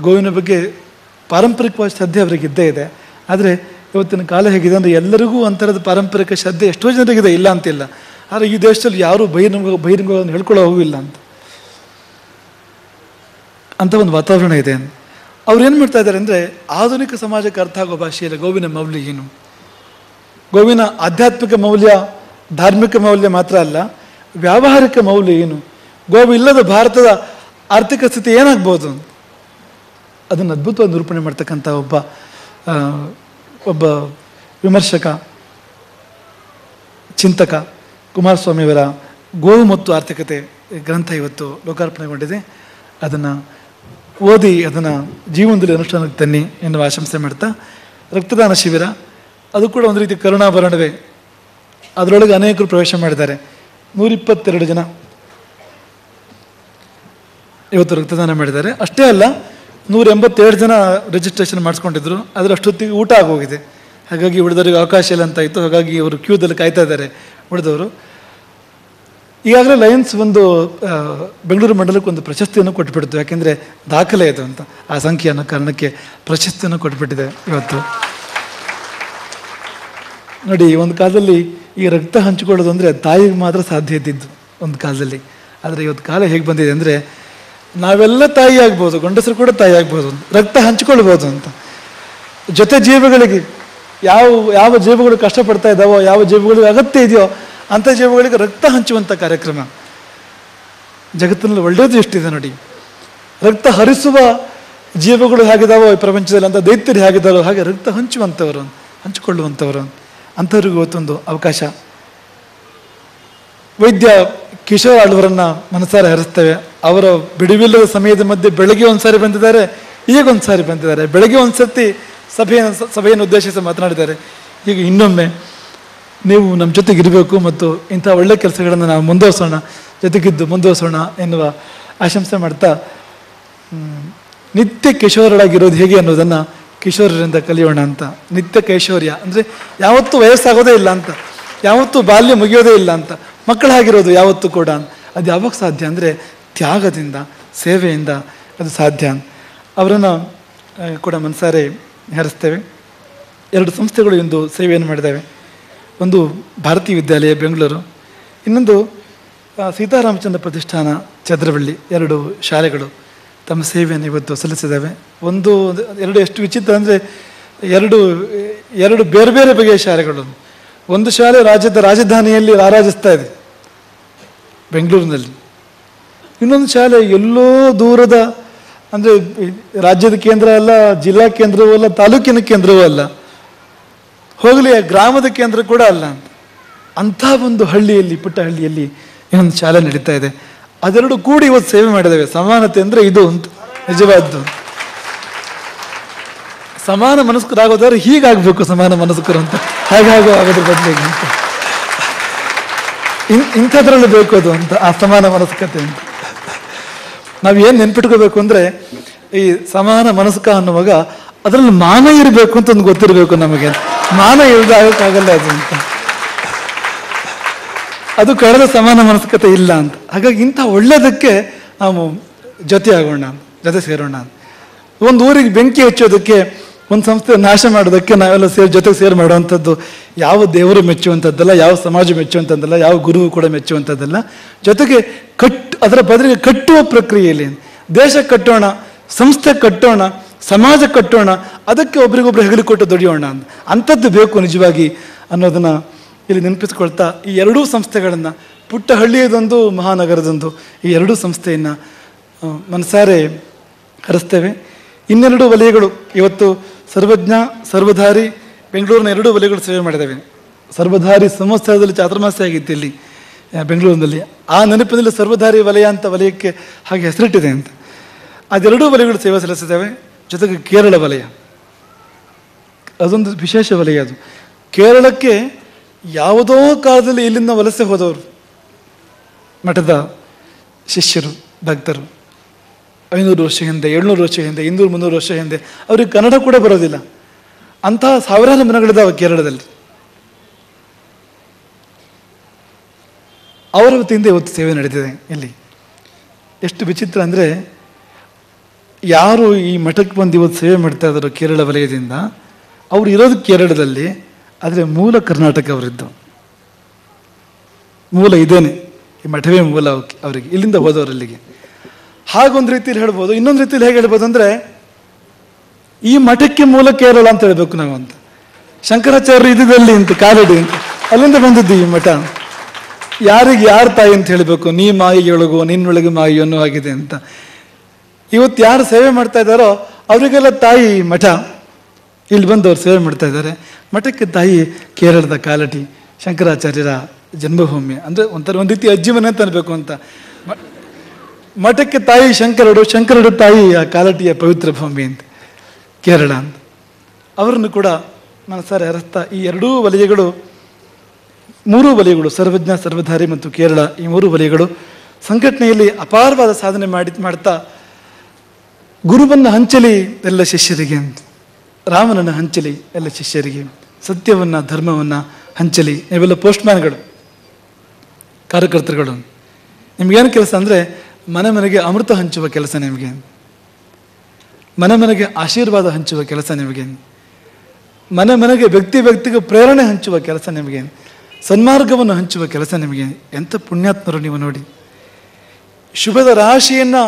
ಗೋವಿನ ಬಗ್ಗೆ ಪಾರಂಪರಿಕವಾದ ಶ್ರದ್ಧೆ ಅವರಿಗೆ ಇದ್ದೇ ಇದೆ. ಆದರೆ ಇವತ್ತಿನ ಕಾಲ ಹೇಗಿದೆ ಅಂದರೆ ಎಲ್ಲರಿಗೂ ಒಂಥರದ ಪಾರಂಪರಿಕ ಶ್ರದ್ಧೆ ಎಷ್ಟೋ ಜನರಿಗಿದೆ, ಇಲ್ಲ ಅಂತಿಲ್ಲ. ಆದರೆ ಈ ದೇಶದಲ್ಲಿ ಯಾರೂ ಬಹಿರಂಗವನ್ನು ಹೇಳ್ಕೊಳ್ಳೋ ಹೋಗಿಲ್ಲ ಅಂತ ಒಂದು ವಾತಾವರಣ ಇದೆ. ಅವ್ರು ಏನು ಮಾಡ್ತಾ ಇದ್ದಾರೆ ಅಂದರೆ, ಆಧುನಿಕ ಸಮಾಜಕ್ಕೆ ಅರ್ಥ ಆಗೋ ಭಾಷೆಯಲ್ಲಿ ಗೋವಿನ ಮೌಲ್ಯ ಏನು, ಗೋವಿನ ಆಧ್ಯಾತ್ಮಿಕ ಮೌಲ್ಯ, ಧಾರ್ಮಿಕ ಮೌಲ್ಯ ಮಾತ್ರ ಅಲ್ಲ, ವ್ಯಾವಹಾರಿಕ ಮೌಲ್ಯ ಏನು, ಗೋವು ಇಲ್ಲದ ಭಾರತದ ಆರ್ಥಿಕ ಸ್ಥಿತಿ ಏನಾಗ್ಬೋದು, ಅದನ್ನು ಅದ್ಭುತವಾಗಿ ನಿರೂಪಣೆ ಮಾಡ್ತಕ್ಕಂಥ ಒಬ್ಬ ವಿಮರ್ಶಕ, ಚಿಂತಕ ಕುಮಾರಸ್ವಾಮಿಯವರ ಗೋವು ಮತ್ತು ಆರ್ಥಿಕತೆ ಗ್ರಂಥ ಇವತ್ತು ಲೋಕಾರ್ಪಣೆಗೊಂಡಿದೆ. ಅದನ್ನು ಓದಿ ಅದನ್ನು ಜೀವನದಲ್ಲಿ ಅನುಷ್ಠಾನಕ್ಕೆ ತನ್ನಿ ಎನ್ನುವ ಆಶಂಸೆ ಮಾಡ್ತಾ, ರಕ್ತದಾನ ಶಿಬಿರ ಅದು ಕೂಡ ಒಂದು ರೀತಿ ಕರುಣಾಭರಣವೇ. ಅದರೊಳಗೆ ಅನೇಕರು ಪ್ರವೇಶ ಮಾಡಿದ್ದಾರೆ. 122 ಜನ ಇವತ್ತು ರಕ್ತದಾನ ಮಾಡಿದ್ದಾರೆ. ಅಷ್ಟೇ ಅಲ್ಲ, 187 ಜನ ರಿಜಿಸ್ಟ್ರೇಷನ್ ಮಾಡಿಸ್ಕೊಂಡಿದ್ರು. ಅದರ ಅಷ್ಟೊತ್ತಿಗೆ ಊಟ ಆಗೋಗಿದೆ. ಹಾಗಾಗಿ ಉಳಿದವರಿಗೆ ಅವಕಾಶ ಇಲ್ಲ ಅಂತ ಇತ್ತು. ಹಾಗಾಗಿ ಇವರು ಕ್ಯೂದಲ್ಲಿ ಕಾಯ್ತಾ ಇದ್ದಾರೆ ಉಳಿದವರು. ಈಗಾಗಲೇ ಲಯನ್ಸ್ ಒಂದು ಬೆಂಗಳೂರು ಮಂಡಲಕ್ಕೆ ಒಂದು ಪ್ರಶಸ್ತಿಯನ್ನು ಕೊಟ್ಟುಬಿಡ್ತು. ಯಾಕೆಂದರೆ ದಾಖಲೆ ಇದು ಅಂತ, ಆ ಸಂಖ್ಯೆ ಅನ್ನೋ ಕಾರಣಕ್ಕೆ ಪ್ರಶಸ್ತಿಯನ್ನು ಕೊಟ್ಟುಬಿಟ್ಟಿದೆ ಇವತ್ತು. ನೋಡಿ, ಒಂದು ಕಾಲದಲ್ಲಿ ಈ ರಕ್ತ ಹಂಚಿಕೊಳ್ಳೋದು ಅಂದರೆ ತಾಯಿಗೆ ಮಾತ್ರ ಸಾಧ್ಯ ಇದ್ದಿದ್ದು ಒಂದು ಕಾಲದಲ್ಲಿ. ಆದರೆ ಇವತ್ತು ಕಾಲ ಹೇಗೆ ಬಂದಿದೆ ಅಂದರೆ, ನಾವೆಲ್ಲ ತಾಯಿ ಆಗ್ಬೋದು, ಗಂಡಸರು ಕೂಡ ತಾಯಿ ಆಗ್ಬೋದು, ರಕ್ತ ಹಂಚಿಕೊಳ್ಬೋದು ಅಂತ. ಜೊತೆ ಜೀವಗಳಿಗೆ ಯಾವ ಜೀವಗಳು ಕಷ್ಟಪಡ್ತಾ ಇದ್ದಾವೋ, ಯಾವ ಜೀವಗಳಿಗೆ ಅಗತ್ಯ ಇದೆಯೋ ಅಂಥ ಜೀವಗಳಿಗೆ ರಕ್ತ ಹಂಚುವಂಥ ಕಾರ್ಯಕ್ರಮ ಜಗತ್ತಿನಲ್ಲಿ ಒಳ್ಳೆಯದು ಎಷ್ಟಿದೆ ನೋಡಿ. ರಕ್ತ ಹರಿಸುವ ಜೀವಗಳು ಹೇಗಿದ್ದಾವೋ ಈ ಪ್ರಪಂಚದಲ್ಲಿ, ಅಂತ ದೈತ್ಯರು ಹೇಗಿದ್ದಾರೋ ಹಾಗೆ ರಕ್ತ ಹಂಚುವಂಥವರು, ಹಂಚಿಕೊಳ್ಳುವಂಥವರು, ಅಂಥವ್ರಿಗೂ ಇವತ್ತೊಂದು ಅವಕಾಶ. ವೈದ್ಯ ಕಿಶೋರ್ ಆಳ್ವರನ್ನು ಮನಸಾರೆ ಹರಿಸ್ತೇವೆ. ಅವರ ಬಿಡುವಿಲ್ಲದ ಸಮಯದ ಮಧ್ಯೆ ಬೆಳಗ್ಗೆ ಒಂದು ಸಾರಿ ಬಂದಿದ್ದಾರೆ, ಈಗ ಒಂದು ಸಾರಿ ಬಂದಿದ್ದಾರೆ. ಬೆಳಗ್ಗೆ ಒಂದು ಸರ್ತಿ ಸಭೆಯನ್ನು ಉದ್ದೇಶಿಸಿ ಮಾತನಾಡಿದ್ದಾರೆ. ಈಗ ಇನ್ನೊಮ್ಮೆ ನೀವು ನಮ್ಮ ಜೊತೆಗೆ ಇರಬೇಕು ಮತ್ತು ಇಂಥ ಒಳ್ಳೆ ಕೆಲಸಗಳನ್ನು ನಾವು ಜೊತೆಗಿದ್ದು ಮುಂದುವರಿಸೋಣ ಎನ್ನುವ ಆಶಂಸೆ ಮಾಡ್ತಾ, ನಿತ್ಯ ಕಿಶೋರಳಾಗಿರೋದು ಹೇಗೆ ಅನ್ನೋದನ್ನು ಕಿಶೋರರಿಂದ ಕಲಿಯೋಣ ಅಂತ. ನಿತ್ಯ ಕೈಶೋರ್ಯ ಅಂದರೆ ಯಾವತ್ತೂ ವಯಸ್ಸಾಗೋದೇ ಇಲ್ಲ ಅಂತ, ಯಾವತ್ತೂ ಬಾಲ್ಯ ಮುಗಿಯೋದೇ ಇಲ್ಲ ಅಂತ, ಮಕ್ಕಳಾಗಿರೋದು ಯಾವತ್ತೂ ಕೂಡ. ಅದು ಯಾವಾಗ ಸಾಧ್ಯ ಅಂದರೆ ತ್ಯಾಗದಿಂದ, ಸೇವೆಯಿಂದ ಅದು ಸಾಧ್ಯ. ಅವರನ್ನು ಕೂಡ ಮನಸಾರೆ ಹರಿಸ್ತೇವೆ. 2 ಸಂಸ್ಥೆಗಳು ಇಂದು ಸೇವೆಯನ್ನು ಮಾಡಿದ್ದಾವೆ. ಒಂದು ಭಾರತೀಯ ವಿದ್ಯಾಲಯ ಬೆಂಗಳೂರು, ಇನ್ನೊಂದು ಸೀತಾರಾಮಚಂದ್ರ ಪ್ರತಿಷ್ಠಾನ ಚಂದ್ರವಳ್ಳಿ. 2 ಶಾಲೆಗಳು ತಮ್ಮ ಸೇವೆಯನ್ನು ಇವತ್ತು ಸಲ್ಲಿಸಿದ್ದಾವೆ. 2 ಎಷ್ಟು ವಿಚಿತ್ರ ಅಂದರೆ, 2 ಬೇರೆ ಬೇರೆ ಬಗೆಯ ಶಾಲೆಗಳು. ಒಂದು ಶಾಲೆ ರಾಜ್ಯದ ರಾಜಧಾನಿಯಲ್ಲಿ ರಾರಾಜಿಸ್ತಾ ಇದೆ ಬೆಂಗಳೂರಿನಲ್ಲಿ, ಇನ್ನೊಂದು ಶಾಲೆ ಎಲ್ಲೋ ದೂರದ, ಅಂದರೆ ರಾಜ್ಯದ ಕೇಂದ್ರ ಅಲ್ಲ, ಜಿಲ್ಲಾ ಕೇಂದ್ರವೂ ಅಲ್ಲ, ತಾಲೂಕಿನ ಕೇಂದ್ರವೂ ಅಲ್ಲ, ಹೋಗಲಿ ಗ್ರಾಮದ ಕೇಂದ್ರ ಕೂಡ ಅಲ್ಲ ಅಂತ. ಅಂಥ ಒಂದು ಹಳ್ಳಿಯಲ್ಲಿ, ಪುಟ್ಟ ಹಳ್ಳಿಯಲ್ಲಿ ಇನ್ನೊಂದು ಶಾಲೆ ನಡೀತಾ ಇದೆ. ಅದೆರಡು ಕೂಡಿ ಇವತ್ತು ಸೇವೆ ಮಾಡಿದ್ದೇವೆ. ಸಮಾನತೆ ಅಂದರೆ ಇದು ಅಂತ, ನಿಜವಾದ್ದು. ಸಮಾನ ಮನಸ್ಕರಾಗೋದಾದ್ರೆ ಹೀಗಾಗಬೇಕು, ಸಮಾನ ಮನಸ್ಕರು ಅಂತ. ಹಾಗಾಗೋ ಆಗೋದ್ರ ಬದಲಿಗೆ ಅಂತ ಇಂಥದ್ರಲ್ಲಿ ಬೇಕು ಅದು ಅಂತ, ಆ ಸಮಾನ ಮನಸ್ಕತೆ ಅಂತ. ನಾವು ಏನು ನೆನ್ಪಿಟ್ಕೋಬೇಕು ಅಂದರೆ, ಈ ಸಮಾನ ಮನಸ್ಕ ಅನ್ನುವಾಗ ಅದರಲ್ಲಿ ಮಾನ ಇರಬೇಕು ಅಂತ ಒಂದು ಗೊತ್ತಿರಬೇಕು ನಮಗೆ. ಮಾನ ಇಲ್ಲದೆ ಆಗೋಕ್ಕಾಗಲ್ಲ ಅದು ಅಂತ, ಅದು ಕಳೆದ ಸಮಾನ ಮನಸ್ಕತೆ ಇಲ್ಲ ಅಂತ. ಹಾಗಾಗಿ ಇಂಥ ಒಳ್ಳೆಯದಕ್ಕೆ ನಾವು ಜೊತೆ ಆಗೋಣ, ಜೊತೆ ಸೇರೋಣ. ಒಂದು ಊರಿಗೆ ಬೆಂಕಿ ಹಚ್ಚೋದಕ್ಕೆ, ಒಂದು ಸಂಸ್ಥೆ ನಾಶ ಮಾಡೋದಕ್ಕೆ ನಾವೆಲ್ಲ ಜೊತೆಗೆ ಸೇರಿ ಮಾಡುವಂಥದ್ದು ಯಾವ ದೇವರು ಮೆಚ್ಚುವಂಥದ್ದಲ್ಲ, ಯಾವ ಸಮಾಜ ಮೆಚ್ಚುವಂಥದ್ದಲ್ಲ, ಯಾವ ಗುರುವು ಕೂಡ ಮೆಚ್ಚುವಂಥದ್ದಲ್ಲ. ಜೊತೆಗೆ ಅದರ ಬದಲಿಗೆ ಕಟ್ಟುವ ಪ್ರಕ್ರಿಯೆಯಲ್ಲಿ ದೇಶ ಕಟ್ಟೋಣ, ಸಂಸ್ಥೆ ಕಟ್ಟೋಣ, ಸಮಾಜ ಕಟ್ಟೋಣ, ಅದಕ್ಕೆ ಒಬ್ರಿಗೊಬ್ರು ಹೆಗಲು ಕೊಟ್ಟು ದುಡಿಯೋಣ ಅಂಥದ್ದು ಬೇಕು ನಿಜವಾಗಿ ಅನ್ನೋದನ್ನು ಇಲ್ಲಿ ನೆನಪಿಸ್ಕೊಳ್ತಾ, ಈ ಎರಡೂ ಸಂಸ್ಥೆಗಳನ್ನು, ಪುಟ್ಟ ಹಳ್ಳಿಯದೊಂದು, ಮಹಾನಗರದೊಂದು, ಈ ಎರಡೂ ಸಂಸ್ಥೆಯನ್ನು ಮನಸಾರೆ ಹರಿಸ್ತೇವೆ. ಇನ್ನೆರಡು ವಲಯಗಳು ಇವತ್ತು ಸರ್ವಜ್ಞ, ಸರ್ವಧಾರಿ, ಬೆಂಗಳೂರಿನ ಎರಡೂ ವಲಯಗಳು ಸೇವೆ ಮಾಡಿದ್ದೇವೆ. ಸರ್ವಧಾರಿ ಸಂವತ್ಸರದಲ್ಲಿ ಚಾತುರ್ಮಾಸ್ಯ ಆಗಿತ್ತು ಇಲ್ಲಿ ಬೆಂಗಳೂರಿನಲ್ಲಿ. ಆ ನೆನಪಿನಲ್ಲಿ ಸರ್ವಧಾರಿ ವಲಯ ಅಂತ ವಲಯಕ್ಕೆ ಹಾಗೆ ಹೆಸರಿಟ್ಟಿದೆ ಅಂತ. ಅದೆರಡೂ ವಲಯಗಳು ಸೇವೆ ಸಲ್ಲಿಸಿದ್ದೇವೆ. ಜೊತೆಗೆ ಕೇರಳ ವಲಯ, ಅದೊಂದು ವಿಶೇಷ ವಲಯ. ಅದು ಕೇರಳಕ್ಕೆ ಯಾವುದೋ ಕಾಲದಲ್ಲಿ ಇಲ್ಲಿಂದ ವಲಸೆ ಹೋದವರು, ಮಠದ ಶಿಷ್ಯರು, ಭಕ್ತರು, 500 ವರ್ಷ ಹಿಂದೆ, 700 ವರ್ಷ ಹಿಂದೆ, 200-300 ವರ್ಷ ಹಿಂದೆ, ಅವ್ರಿಗೆ ಕನ್ನಡ ಕೂಡ ಬರೋದಿಲ್ಲ. ಅಂತಹ ಸಾವಿರಾರು ಮನೆಗಳಿದ್ದಾವೆ ಕೇರಳದಲ್ಲಿ. ಅವರ ವತಿಯಿಂದ ಇವತ್ತು ಸೇವೆ ನಡೆದಿದೆ ಇಲ್ಲಿ. ಎಷ್ಟು ವಿಚಿತ್ರ ಅಂದರೆ, ಯಾರು ಈ ಮಠಕ್ಕೆ ಬಂದು ಇವತ್ತು ಸೇವೆ ಮಾಡ್ತಾ ಇದ್ದಾರೋ ಕೇರಳ ವಲಯದಿಂದ, ಅವರು ಇರೋದು ಕೇರಳದಲ್ಲಿ, ಆದರೆ ಮೂಲ ಕರ್ನಾಟಕ ಅವರಿದ್ದು. ಮೂಲ ಇದೇನೆ, ಈ ಮಠವೇ ಮೂಲ ಅವರಿಗೆ, ಇಲ್ಲಿಂದ ಹೋದವರಲ್ಲಿಗೆ. ಹಾಗೊಂದು ರೀತಿಯಲ್ಲಿ ಹೇಳ್ಬೋದು. ಇನ್ನೊಂದು ರೀತಿಯಲ್ಲಿ ಹೇಗೆ ಹೇಳ್ಬೋದು ಅಂದರೆ, ಈ ಮಠಕ್ಕೆ ಮೂಲ ಕೇರಳ ಅಂತ ಹೇಳ್ಬೇಕು ನಾವು ಅಂತ. ಶಂಕರಾಚಾರ್ಯರು ಇದ್ದಲ್ಲಿ ಅಂತ, ಕಾಲಡಿ ಅಂತ, ಅಲ್ಲಿಂದ ಬಂದಿದ್ದು ಈ ಮಠ. ಯಾರಿಗೆ ಯಾರು ತಾಯಿ ಅಂತ ಹೇಳಬೇಕು, ನೀ ಮಾಯಿಯೊಳಗೋ ನಿನ್ನೊಳಗೆ ಮಾಯಿ ಅನ್ನೋ ಆಗಿದೆ ಅಂತ. ಇವತ್ತು ಯಾರು ಸೇವೆ ಮಾಡ್ತಾ ಇದ್ದಾರೋ ಅವರಿಗೆಲ್ಲ ತಾಯಿ ಮಠ. ಇಲ್ಲಿ ಬಂದು ಅವ್ರು ಸೇವೆ ಮಾಡ್ತಾ ಇದ್ದಾರೆ. ಮಠಕ್ಕೆ ತಾಯಿ ಕೇರಳದ ಕಾಲಟಿ, ಶಂಕರಾಚಾರ್ಯರ ಜನ್ಮಭೂಮಿ. ಅಂದರೆ ಒಂದು ರೀತಿ ಅಜ್ಜಿ ಮನೆ ಅಂತ ಅನ್ಬೇಕು ಅಂತ. ಮಠಕ್ಕೆ ತಾಯಿ ಶಂಕರಡು, ಶಂಕರಡು ತಾಯಿ ಆ ಕಾಲಟಿಯ ಪವಿತ್ರ ಭೂಮಿ ಅಂತ ಕೇರಳ ಅಂತ. ಅವರನ್ನು ಕೂಡ ಮನಸಾರೆ ಹರಿಸ್ತಾ, ಈ ಎರಡೂ ವಲಯಗಳು, ಮೂರೂ ವಲಯಗಳು, ಸರ್ವಜ್ಞ, ಸರ್ವಧಾರಿ ಮತ್ತು ಕೇರಳ, ಈ ಮೂರು ವಲಯಗಳು ಸಂಘಟನೆಯಲ್ಲಿ ಅಪಾರವಾದ ಸಾಧನೆ ಮಾಡ್ತಾ, ಗುರುವನ್ನು ಹಂಚಲಿ ಎಲ್ಲ ಶಿಷ್ಯರಿಗೆ ಅಂತ, ರಾಮನನ್ನು ಹಂಚಲಿ ಎಲ್ಲ ಶಿಷ್ಯರಿಗೆ, ಸತ್ಯವನ್ನು, ಧರ್ಮವನ್ನು ಹಂಚಲಿ. ನೀವೆಲ್ಲ ಪೋಸ್ಟ್ಮ್ಯಾನ್ಗಳು, ಕಾರ್ಯಕರ್ತರುಗಳು. ನಿಮಗೇನು ಕೆಲಸ ಅಂದರೆ, ಮನೆ ಮನೆಗೆ ಅಮೃತ ಹಂಚುವ ಕೆಲಸ ನಿಮಗೆ, ಮನೆ ಮನೆಗೆ ಆಶೀರ್ವಾದ ಹಂಚುವ ಕೆಲಸ ನಿಮಗೆ, ಮನೆ ಮನೆಗೆ ವ್ಯಕ್ತಿಗೆ ಪ್ರೇರಣೆ ಹಂಚುವ ಕೆಲಸ ನಿಮಗೆ, ಸನ್ಮಾರ್ಗವನ್ನು ಹಂಚುವ ಕೆಲಸ ನಿಮಗೆ. ಎಂಥ ಪುಣ್ಯಾತ್ಮರು ನೀವು ನೋಡಿ. ಶುಭದ ರಾಶಿಯನ್ನು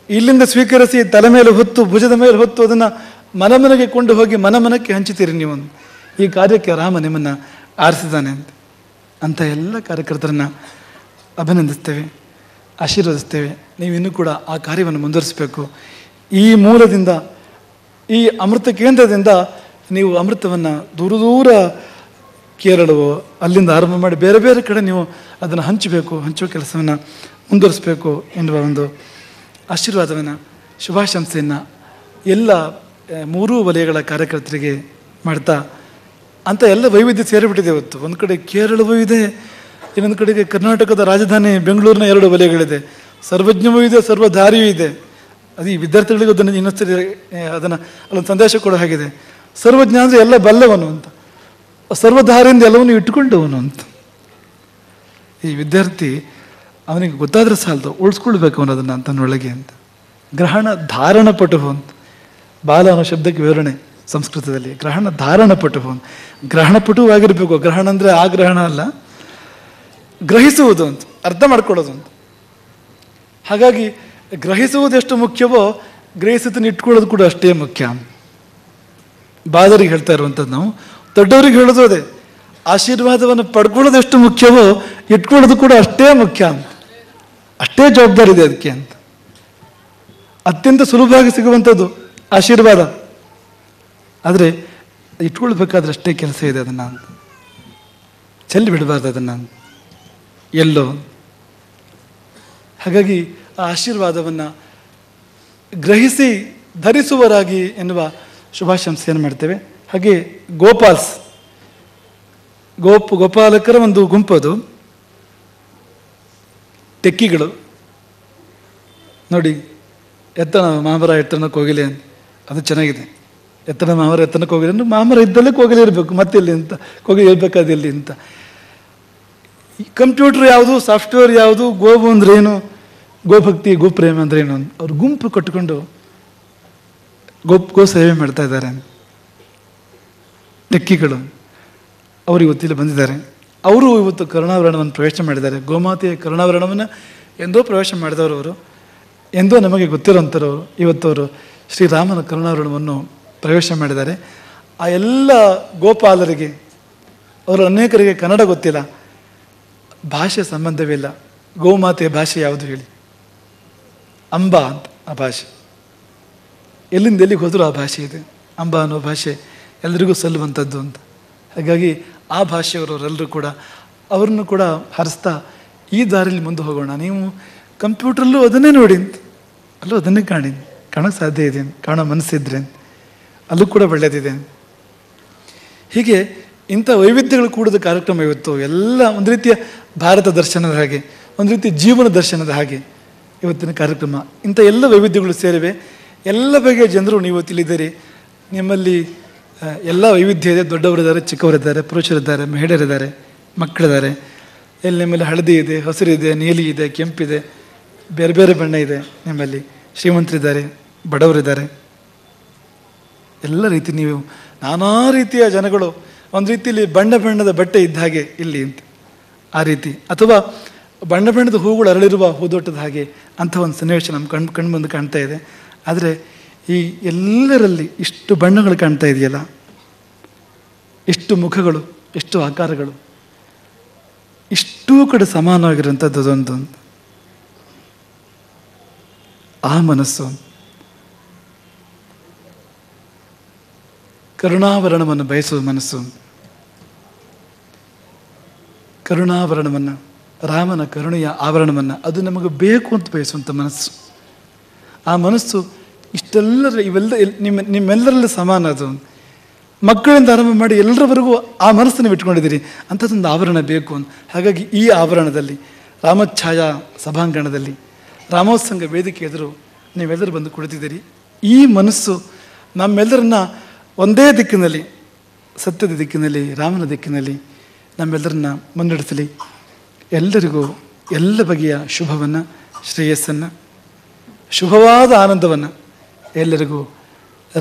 ಇಲ್ಲಿಂದ ಸ್ವೀಕರಿಸಿ ತಲೆ ಮೇಲೆ ಹೊತ್ತು, ಭುಜದ ಮೇಲೆ ಹೊತ್ತು, ಅದನ್ನು ಮನೆ ಮನೆಗೆ ಕೊಂಡು ಹೋಗಿ ಮನೆ ಮನಕ್ಕೆ ಹಂಚುತ್ತೀರಿ ನೀವು. ಈ ಕಾರ್ಯಕ್ಕೆ ರಾಮ ನಿಮ್ಮನ್ನು ಆರಿಸಿದ್ದಾನೆ ಅಂತ ಎಲ್ಲ ಕಾರ್ಯಕರ್ತರನ್ನು ಅಭಿನಂದಿಸ್ತೇವೆ, ಆಶೀರ್ವದಿಸ್ತೇವೆ. ನೀವಿನ್ನೂ ಕೂಡ ಆ ಕಾರ್ಯವನ್ನು ಮುಂದುವರಿಸಬೇಕು. ಈ ಮೂಲದಿಂದ, ಈ ಅಮೃತ ಕೇಂದ್ರದಿಂದ ನೀವು ಅಮೃತವನ್ನು ದೂರ ದೂರ ಕೇರಳವೋ ಅಲ್ಲಿಂದ ಆರಂಭ ಮಾಡಿ ಬೇರೆ ಬೇರೆ ಕಡೆ ನೀವು ಅದನ್ನು ಹಂಚುವ ಕೆಲಸವನ್ನು ಮುಂದುವರಿಸಬೇಕು ಎನ್ನುವ ಒಂದು ಆಶೀರ್ವಾದವನ್ನು, ಶುಭಾಶಂಸೆಯನ್ನು ಎಲ್ಲ ಮೂರೂ ವಲಯಗಳ ಕಾರ್ಯಕರ್ತರಿಗೆ ಮಾಡ್ತಾ, ಅಂತ ಎಲ್ಲ ವೈವಿಧ್ಯ ಸೇರಿಬಿಟ್ಟಿದೆ ಇವತ್ತು. ಒಂದು ಕಡೆ ಕೇರಳವೂ ಇದೆ, ಇನ್ನೊಂದು ಕಡೆಗೆ ಕರ್ನಾಟಕದ ರಾಜಧಾನಿ ಬೆಂಗಳೂರಿನ 2 ವಲಯಗಳಿದೆ, ಸರ್ವಜ್ಞವೂ ಇದೆ, ಸರ್ವಧಾರಿಯೂ ಇದೆ. ಅದು ಈ ವಿದ್ಯಾರ್ಥಿಗಳಿಗೂ ಅದನ್ನು ಇನ್ನೊಂದ್ಸರಿ ಅದನ್ನು ಅಲ್ಲೊಂದು ಸಂದೇಶ ಕೊಡೋ ಹಾಗಿದೆ. ಸರ್ವಜ್ಞ ಅಂದರೆ ಎಲ್ಲ ಬಲ್ಲವನು ಅಂತ, ಸರ್ವಧಾರಿಯಿಂದ ಎಲ್ಲವನ್ನೂ ಇಟ್ಟುಕೊಂಡವನು ಅಂತ. ಈ ವಿದ್ಯಾರ್ಥಿ ಅವನಿಗೆ ಗೊತ್ತಾದರೆ ಸಾಲದು, ಉಳಿಸ್ಕೊಳ್ಬೇಕು ಅನ್ನೋದನ್ನು ತನ್ನೊಳಗೆ ಅಂತ. ಗ್ರಹಣ ಧಾರಣ ಪಟುವು ಅಂತ, ಬಾಲ ಅನ್ನೋ ಶಬ್ದಕ್ಕೆ ವಿವರಣೆ ಸಂಸ್ಕೃತದಲ್ಲಿ. ಗ್ರಹಣ ಧಾರಣ ಪಟುವು ಅಂತ, ಗ್ರಹಣ ಪಟುವಾಗಿರಬೇಕು. ಗ್ರಹಣ ಅಂದರೆ ಆ ಗ್ರಹಣ ಅಲ್ಲ, ಗ್ರಹಿಸುವುದು ಅಂತ, ಅರ್ಥ ಮಾಡ್ಕೊಳ್ಳೋದು ಅಂತ. ಹಾಗಾಗಿ ಗ್ರಹಿಸುವುದು ಎಷ್ಟು ಮುಖ್ಯವೋ ಗ್ರಹಿಸುತ್ತನ್ನು ಇಟ್ಕೊಳ್ಳೋದು ಕೂಡ ಅಷ್ಟೇ ಮುಖ್ಯ. ಬಾಲರಿಗೆ ಹೇಳ್ತಾ ಇರುವಂಥದ್ದು ನಾವು, ದೊಡ್ಡವರಿಗೆ ಹೇಳೋದು ಅದೇ. ಆಶೀರ್ವಾದವನ್ನು ಪಡ್ಕೊಳ್ಳೋದು ಎಷ್ಟು ಮುಖ್ಯವೋ ಇಟ್ಕೊಳ್ಳೋದು ಕೂಡ ಅಷ್ಟೇ ಮುಖ್ಯ ಅಂತ, ಅಷ್ಟೇ ಜವಾಬ್ದಾರಿ ಇದೆ ಅದಕ್ಕೆ ಅಂತ. ಅತ್ಯಂತ ಸುಲಭವಾಗಿ ಸಿಗುವಂಥದ್ದು ಆಶೀರ್ವಾದ, ಆದರೆ ಇಟ್ಕೊಳ್ಬೇಕಾದ್ರೆ ಅಷ್ಟೇ ಕೆಲಸ ಇದೆ. ಅದನ್ನು ಚೆಲ್ಲಿ ಬಿಡಬಾರ್ದು ಅದನ್ನು ಎಲ್ಲೋ. ಹಾಗಾಗಿ ಆ ಆಶೀರ್ವಾದವನ್ನು ಗ್ರಹಿಸಿ ಧರಿಸುವರಾಗಿ ಎನ್ನುವ ಶುಭಾಶಂಸೆಯನ್ನು ಮಾಡ್ತೇವೆ. ಹಾಗೆ ಗೋಪಾಲಕರ ಒಂದು ಗುಂಪು, ಅದು ಟೆಕ್ಕಿಗಳು. ನೋಡಿ, ಎತ್ತನ ಮಾಮರ ಎತ್ತನಕ್ಕೆ ಹೋಗಿಲಿ ಅಂತ, ಅದು ಚೆನ್ನಾಗಿದೆ. ಎತ್ತನ ಮಾಮರ ಎತ್ತನಕ್ಕೆ ಹೋಗಿಲಿ ಅಂದ್ರೆ ಮಾಮರ ಇದ್ದಲ್ಲೇ ಕೋಗಿಲೆ ಇರಬೇಕು, ಮತ್ತೆಲ್ಲಿ ಅಂತ ಕೋಗಿಲೆ ಇರಬೇಕಾದಿಲ್ಲಿ ಅಂತ. ಕಂಪ್ಯೂಟರ್ ಯಾವುದು, ಸಾಫ್ಟ್ವೇರ್ ಯಾವುದು, ಗೋವು ಅಂದ್ರೇನು, ಗೋಭಕ್ತಿ ಗೋಪ್ರೇಮ ಅಂದ್ರೇನು, ಅವ್ರು ಗುಂಪು ಕಟ್ಟಿಕೊಂಡು ಗೋ ಸೇವೆ ಮಾಡ್ತಾ ಇದ್ದಾರೆ. ಟೆಕ್ಕಿಗಳು ಅವರು ಇವತ್ತಿಲ್ಲಿ ಬಂದಿದ್ದಾರೆ. ಅವರು ಇವತ್ತು ಕರುಣಾವರಣವನ್ನು ಪ್ರವೇಶ ಮಾಡಿದ್ದಾರೆ. ಗೋಮಾತೆಯ ಕರುಣಾವರಣವನ್ನು ಎಂದೋ ಪ್ರವೇಶ ಮಾಡಿದವರು ಅವರು, ಎಂದೋ ನಮಗೆ ಗೊತ್ತಿರೋಂಥವ್ರು ಇವತ್ತವರು ಶ್ರೀರಾಮನ ಕರುಣಾವರಣವನ್ನು ಪ್ರವೇಶ ಮಾಡಿದ್ದಾರೆ. ಆ ಎಲ್ಲ ಗೋಪಾಲರಿಗೆ, ಅವರು ಅನೇಕರಿಗೆ ಕನ್ನಡ ಗೊತ್ತಿಲ್ಲ, ಭಾಷೆ ಸಂಬಂಧವಿಲ್ಲ. ಗೋಮಾತೆಯ ಭಾಷೆ ಯಾವುದು ಹೇಳಿ? ಅಂಬಾ ಅಂತ ಆ ಭಾಷೆ. ಎಲ್ಲಿಂದ ಎಲ್ಲಿಗೆ ಹೋದರೂ ಆ ಭಾಷೆ ಇದೆ. ಅಂಬಾ ಅನ್ನೋ ಭಾಷೆ ಎಲ್ರಿಗೂ ಸಲ್ಲುವಂಥದ್ದು ಅಂತ. ಹಾಗಾಗಿ ಆ ಭಾಷೆಯವರೆಲ್ಲರೂ ಕೂಡ ಅವ್ರನ್ನು ಕೂಡ ಹರಿಸ್ತಾ ಈ ದಾರಿಯಲ್ಲಿ ಮುಂದೆ ಹೋಗೋಣ. ನೀವು ಕಂಪ್ಯೂಟ್ರಲ್ಲೂ ಅದನ್ನೇ ನೋಡಿ ಅಂತ, ಅಲ್ಲೂ ಅದನ್ನೇ ಕಾಣೋಕ್ಕೆ ಸಾಧ್ಯ ಇದೆ, ಕಾಣೋ ಮನಸ್ಸಿದ್ರೆ ಅಲ್ಲೂ ಕೂಡ ಒಳ್ಳೆಯದಿದೆ. ಹೀಗೆ ಇಂಥ ವೈವಿಧ್ಯಗಳು ಕೂಡಿದ ಕಾರ್ಯಕ್ರಮ ಇವತ್ತು ಎಲ್ಲ ಒಂದು ರೀತಿಯ ಭಾರತ ದರ್ಶನದ ಹಾಗೆ, ಒಂದು ರೀತಿಯ ಜೀವನ ದರ್ಶನದ ಹಾಗೆ ಇವತ್ತಿನ ಕಾರ್ಯಕ್ರಮ. ಇಂಥ ಎಲ್ಲ ವೈವಿಧ್ಯಗಳು ಸೇರಿವೆ. ಎಲ್ಲ ಬಗೆಯ ಜನರು ನೀವು ತಿಳಿದಿರಿ. ನಿಮ್ಮಲ್ಲಿ ಎಲ್ಲ ವೈವಿಧ್ಯ ಇದೆ. ದೊಡ್ಡವರಿದ್ದಾರೆ, ಚಿಕ್ಕವರಿದ್ದಾರೆ, ಪುರುಷರಿದ್ದಾರೆ, ಮಹಿಳೆಯರಿದ್ದಾರೆ, ಮಕ್ಕಳಿದ್ದಾರೆ. ಎಲ್ಲಿ ನಿಮ್ಮಲ್ಲಿ ಹಳದಿ ಇದೆ, ಹಸಿರಿದೆ, ನೀಲಿ ಇದೆ, ಕೆಂಪಿದೆ, ಬೇರೆ ಬೇರೆ ಬಣ್ಣ ಇದೆ. ನಿಮ್ಮಲ್ಲಿ ಶ್ರೀಮಂತರಿದ್ದಾರೆ, ಬಡವರಿದ್ದಾರೆ, ಎಲ್ಲ ರೀತಿ ನೀವು ನಾನಾ ರೀತಿಯ ಜನಗಳು. ಒಂದು ರೀತಿಯಲ್ಲಿ ಬಣ್ಣ ಬಣ್ಣದ ಬಟ್ಟೆ ಇದ್ದ ಹಾಗೆ ಇಲ್ಲಿ ಅಂತ, ಆ ರೀತಿ, ಅಥವಾ ಬಣ್ಣ ಬಣ್ಣದ ಹೂಗಳು ಅರಳಿರುವ ಹೂದೋಟದ ಹಾಗೆ ಅಂಥ ಒಂದು ಸನ್ನಿವೇಶ ನಮ್ಮ ಕಣ್ಮುಂದೆ ಕಾಣ್ತಾ ಇದೆ. ಆದರೆ ಈ ಎಲ್ಲರಲ್ಲಿ ಇಷ್ಟು ಬಣ್ಣಗಳು ಕಾಣ್ತಾ ಇದೆಯಲ್ಲ, ಇಷ್ಟು ಮುಖಗಳು, ಎಷ್ಟು ಆಕಾರಗಳು, ಇಷ್ಟೂ ಕಡೆ ಸಮಾನವಾಗಿರುವಂಥದ್ದು ಅದೊಂದು. ಆ ಮನಸ್ಸು ಕರುಣಾವರಣವನ್ನು ಬಯಸುವ ಮನಸ್ಸು, ಕರುಣಾವರಣವನ್ನು, ರಾಮನ ಕರುಣೆಯ ಆವರಣವನ್ನು ಅದು ನಮಗೆ ಬೇಕು ಅಂತ ಬಯಸುವಂಥ ಮನಸ್ಸು. ಆ ಮನಸ್ಸು ಇಷ್ಟೆಲ್ಲರ ನಿಮ್ಮೆಲ್ಲರಲ್ಲಿ ಸಮಾನ. ಅದು ಮಕ್ಕಳಿಂದ ಆರಂಭ ಮಾಡಿ ಎಲ್ಲರವರೆಗೂ ಆ ಮನಸ್ಸನ್ನು ಇಟ್ಕೊಂಡಿದ್ದೀರಿ. ಅಂಥದ್ದೊಂದು ಆವರಣ ಬೇಕು ಅಂತ. ಹಾಗಾಗಿ ಈ ಆವರಣದಲ್ಲಿ, ರಾಮಛಾಯಾ ಸಭಾಂಗಣದಲ್ಲಿ, ರಾಮೋತ್ಸಂಗ ವೇದಿಕೆ ಎದುರು ನೀವೆಲ್ಲರೂ ಬಂದು ಕುಳಿತಿದ್ದೀರಿ. ಈ ಮನಸ್ಸು ನಮ್ಮೆಲ್ಲರನ್ನ ಒಂದೇ ದಿಕ್ಕಿನಲ್ಲಿ, ಸತ್ಯದ ದಿಕ್ಕಿನಲ್ಲಿ, ರಾಮನ ದಿಕ್ಕಿನಲ್ಲಿ ನಮ್ಮೆಲ್ಲರನ್ನ ಮುನ್ನಡೆಸಲಿ. ಎಲ್ಲರಿಗೂ ಎಲ್ಲ ಬಗೆಯ ಶುಭವನ್ನು, ಶ್ರೇಯಸ್ಸನ್ನು, ಶುಭವಾದ ಆನಂದವನ್ನು ಎಲ್ಲರಿಗೂ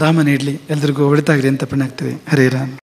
ರಾಮ ನೀಡಲಿ. ಎಲ್ಲರಿಗೂ ಒಳಿತಾಗಲಿ ಅಂತ ಪುಣ್ಯ ಆಗ್ತದೆ. ಹರೇ ರಾಮ.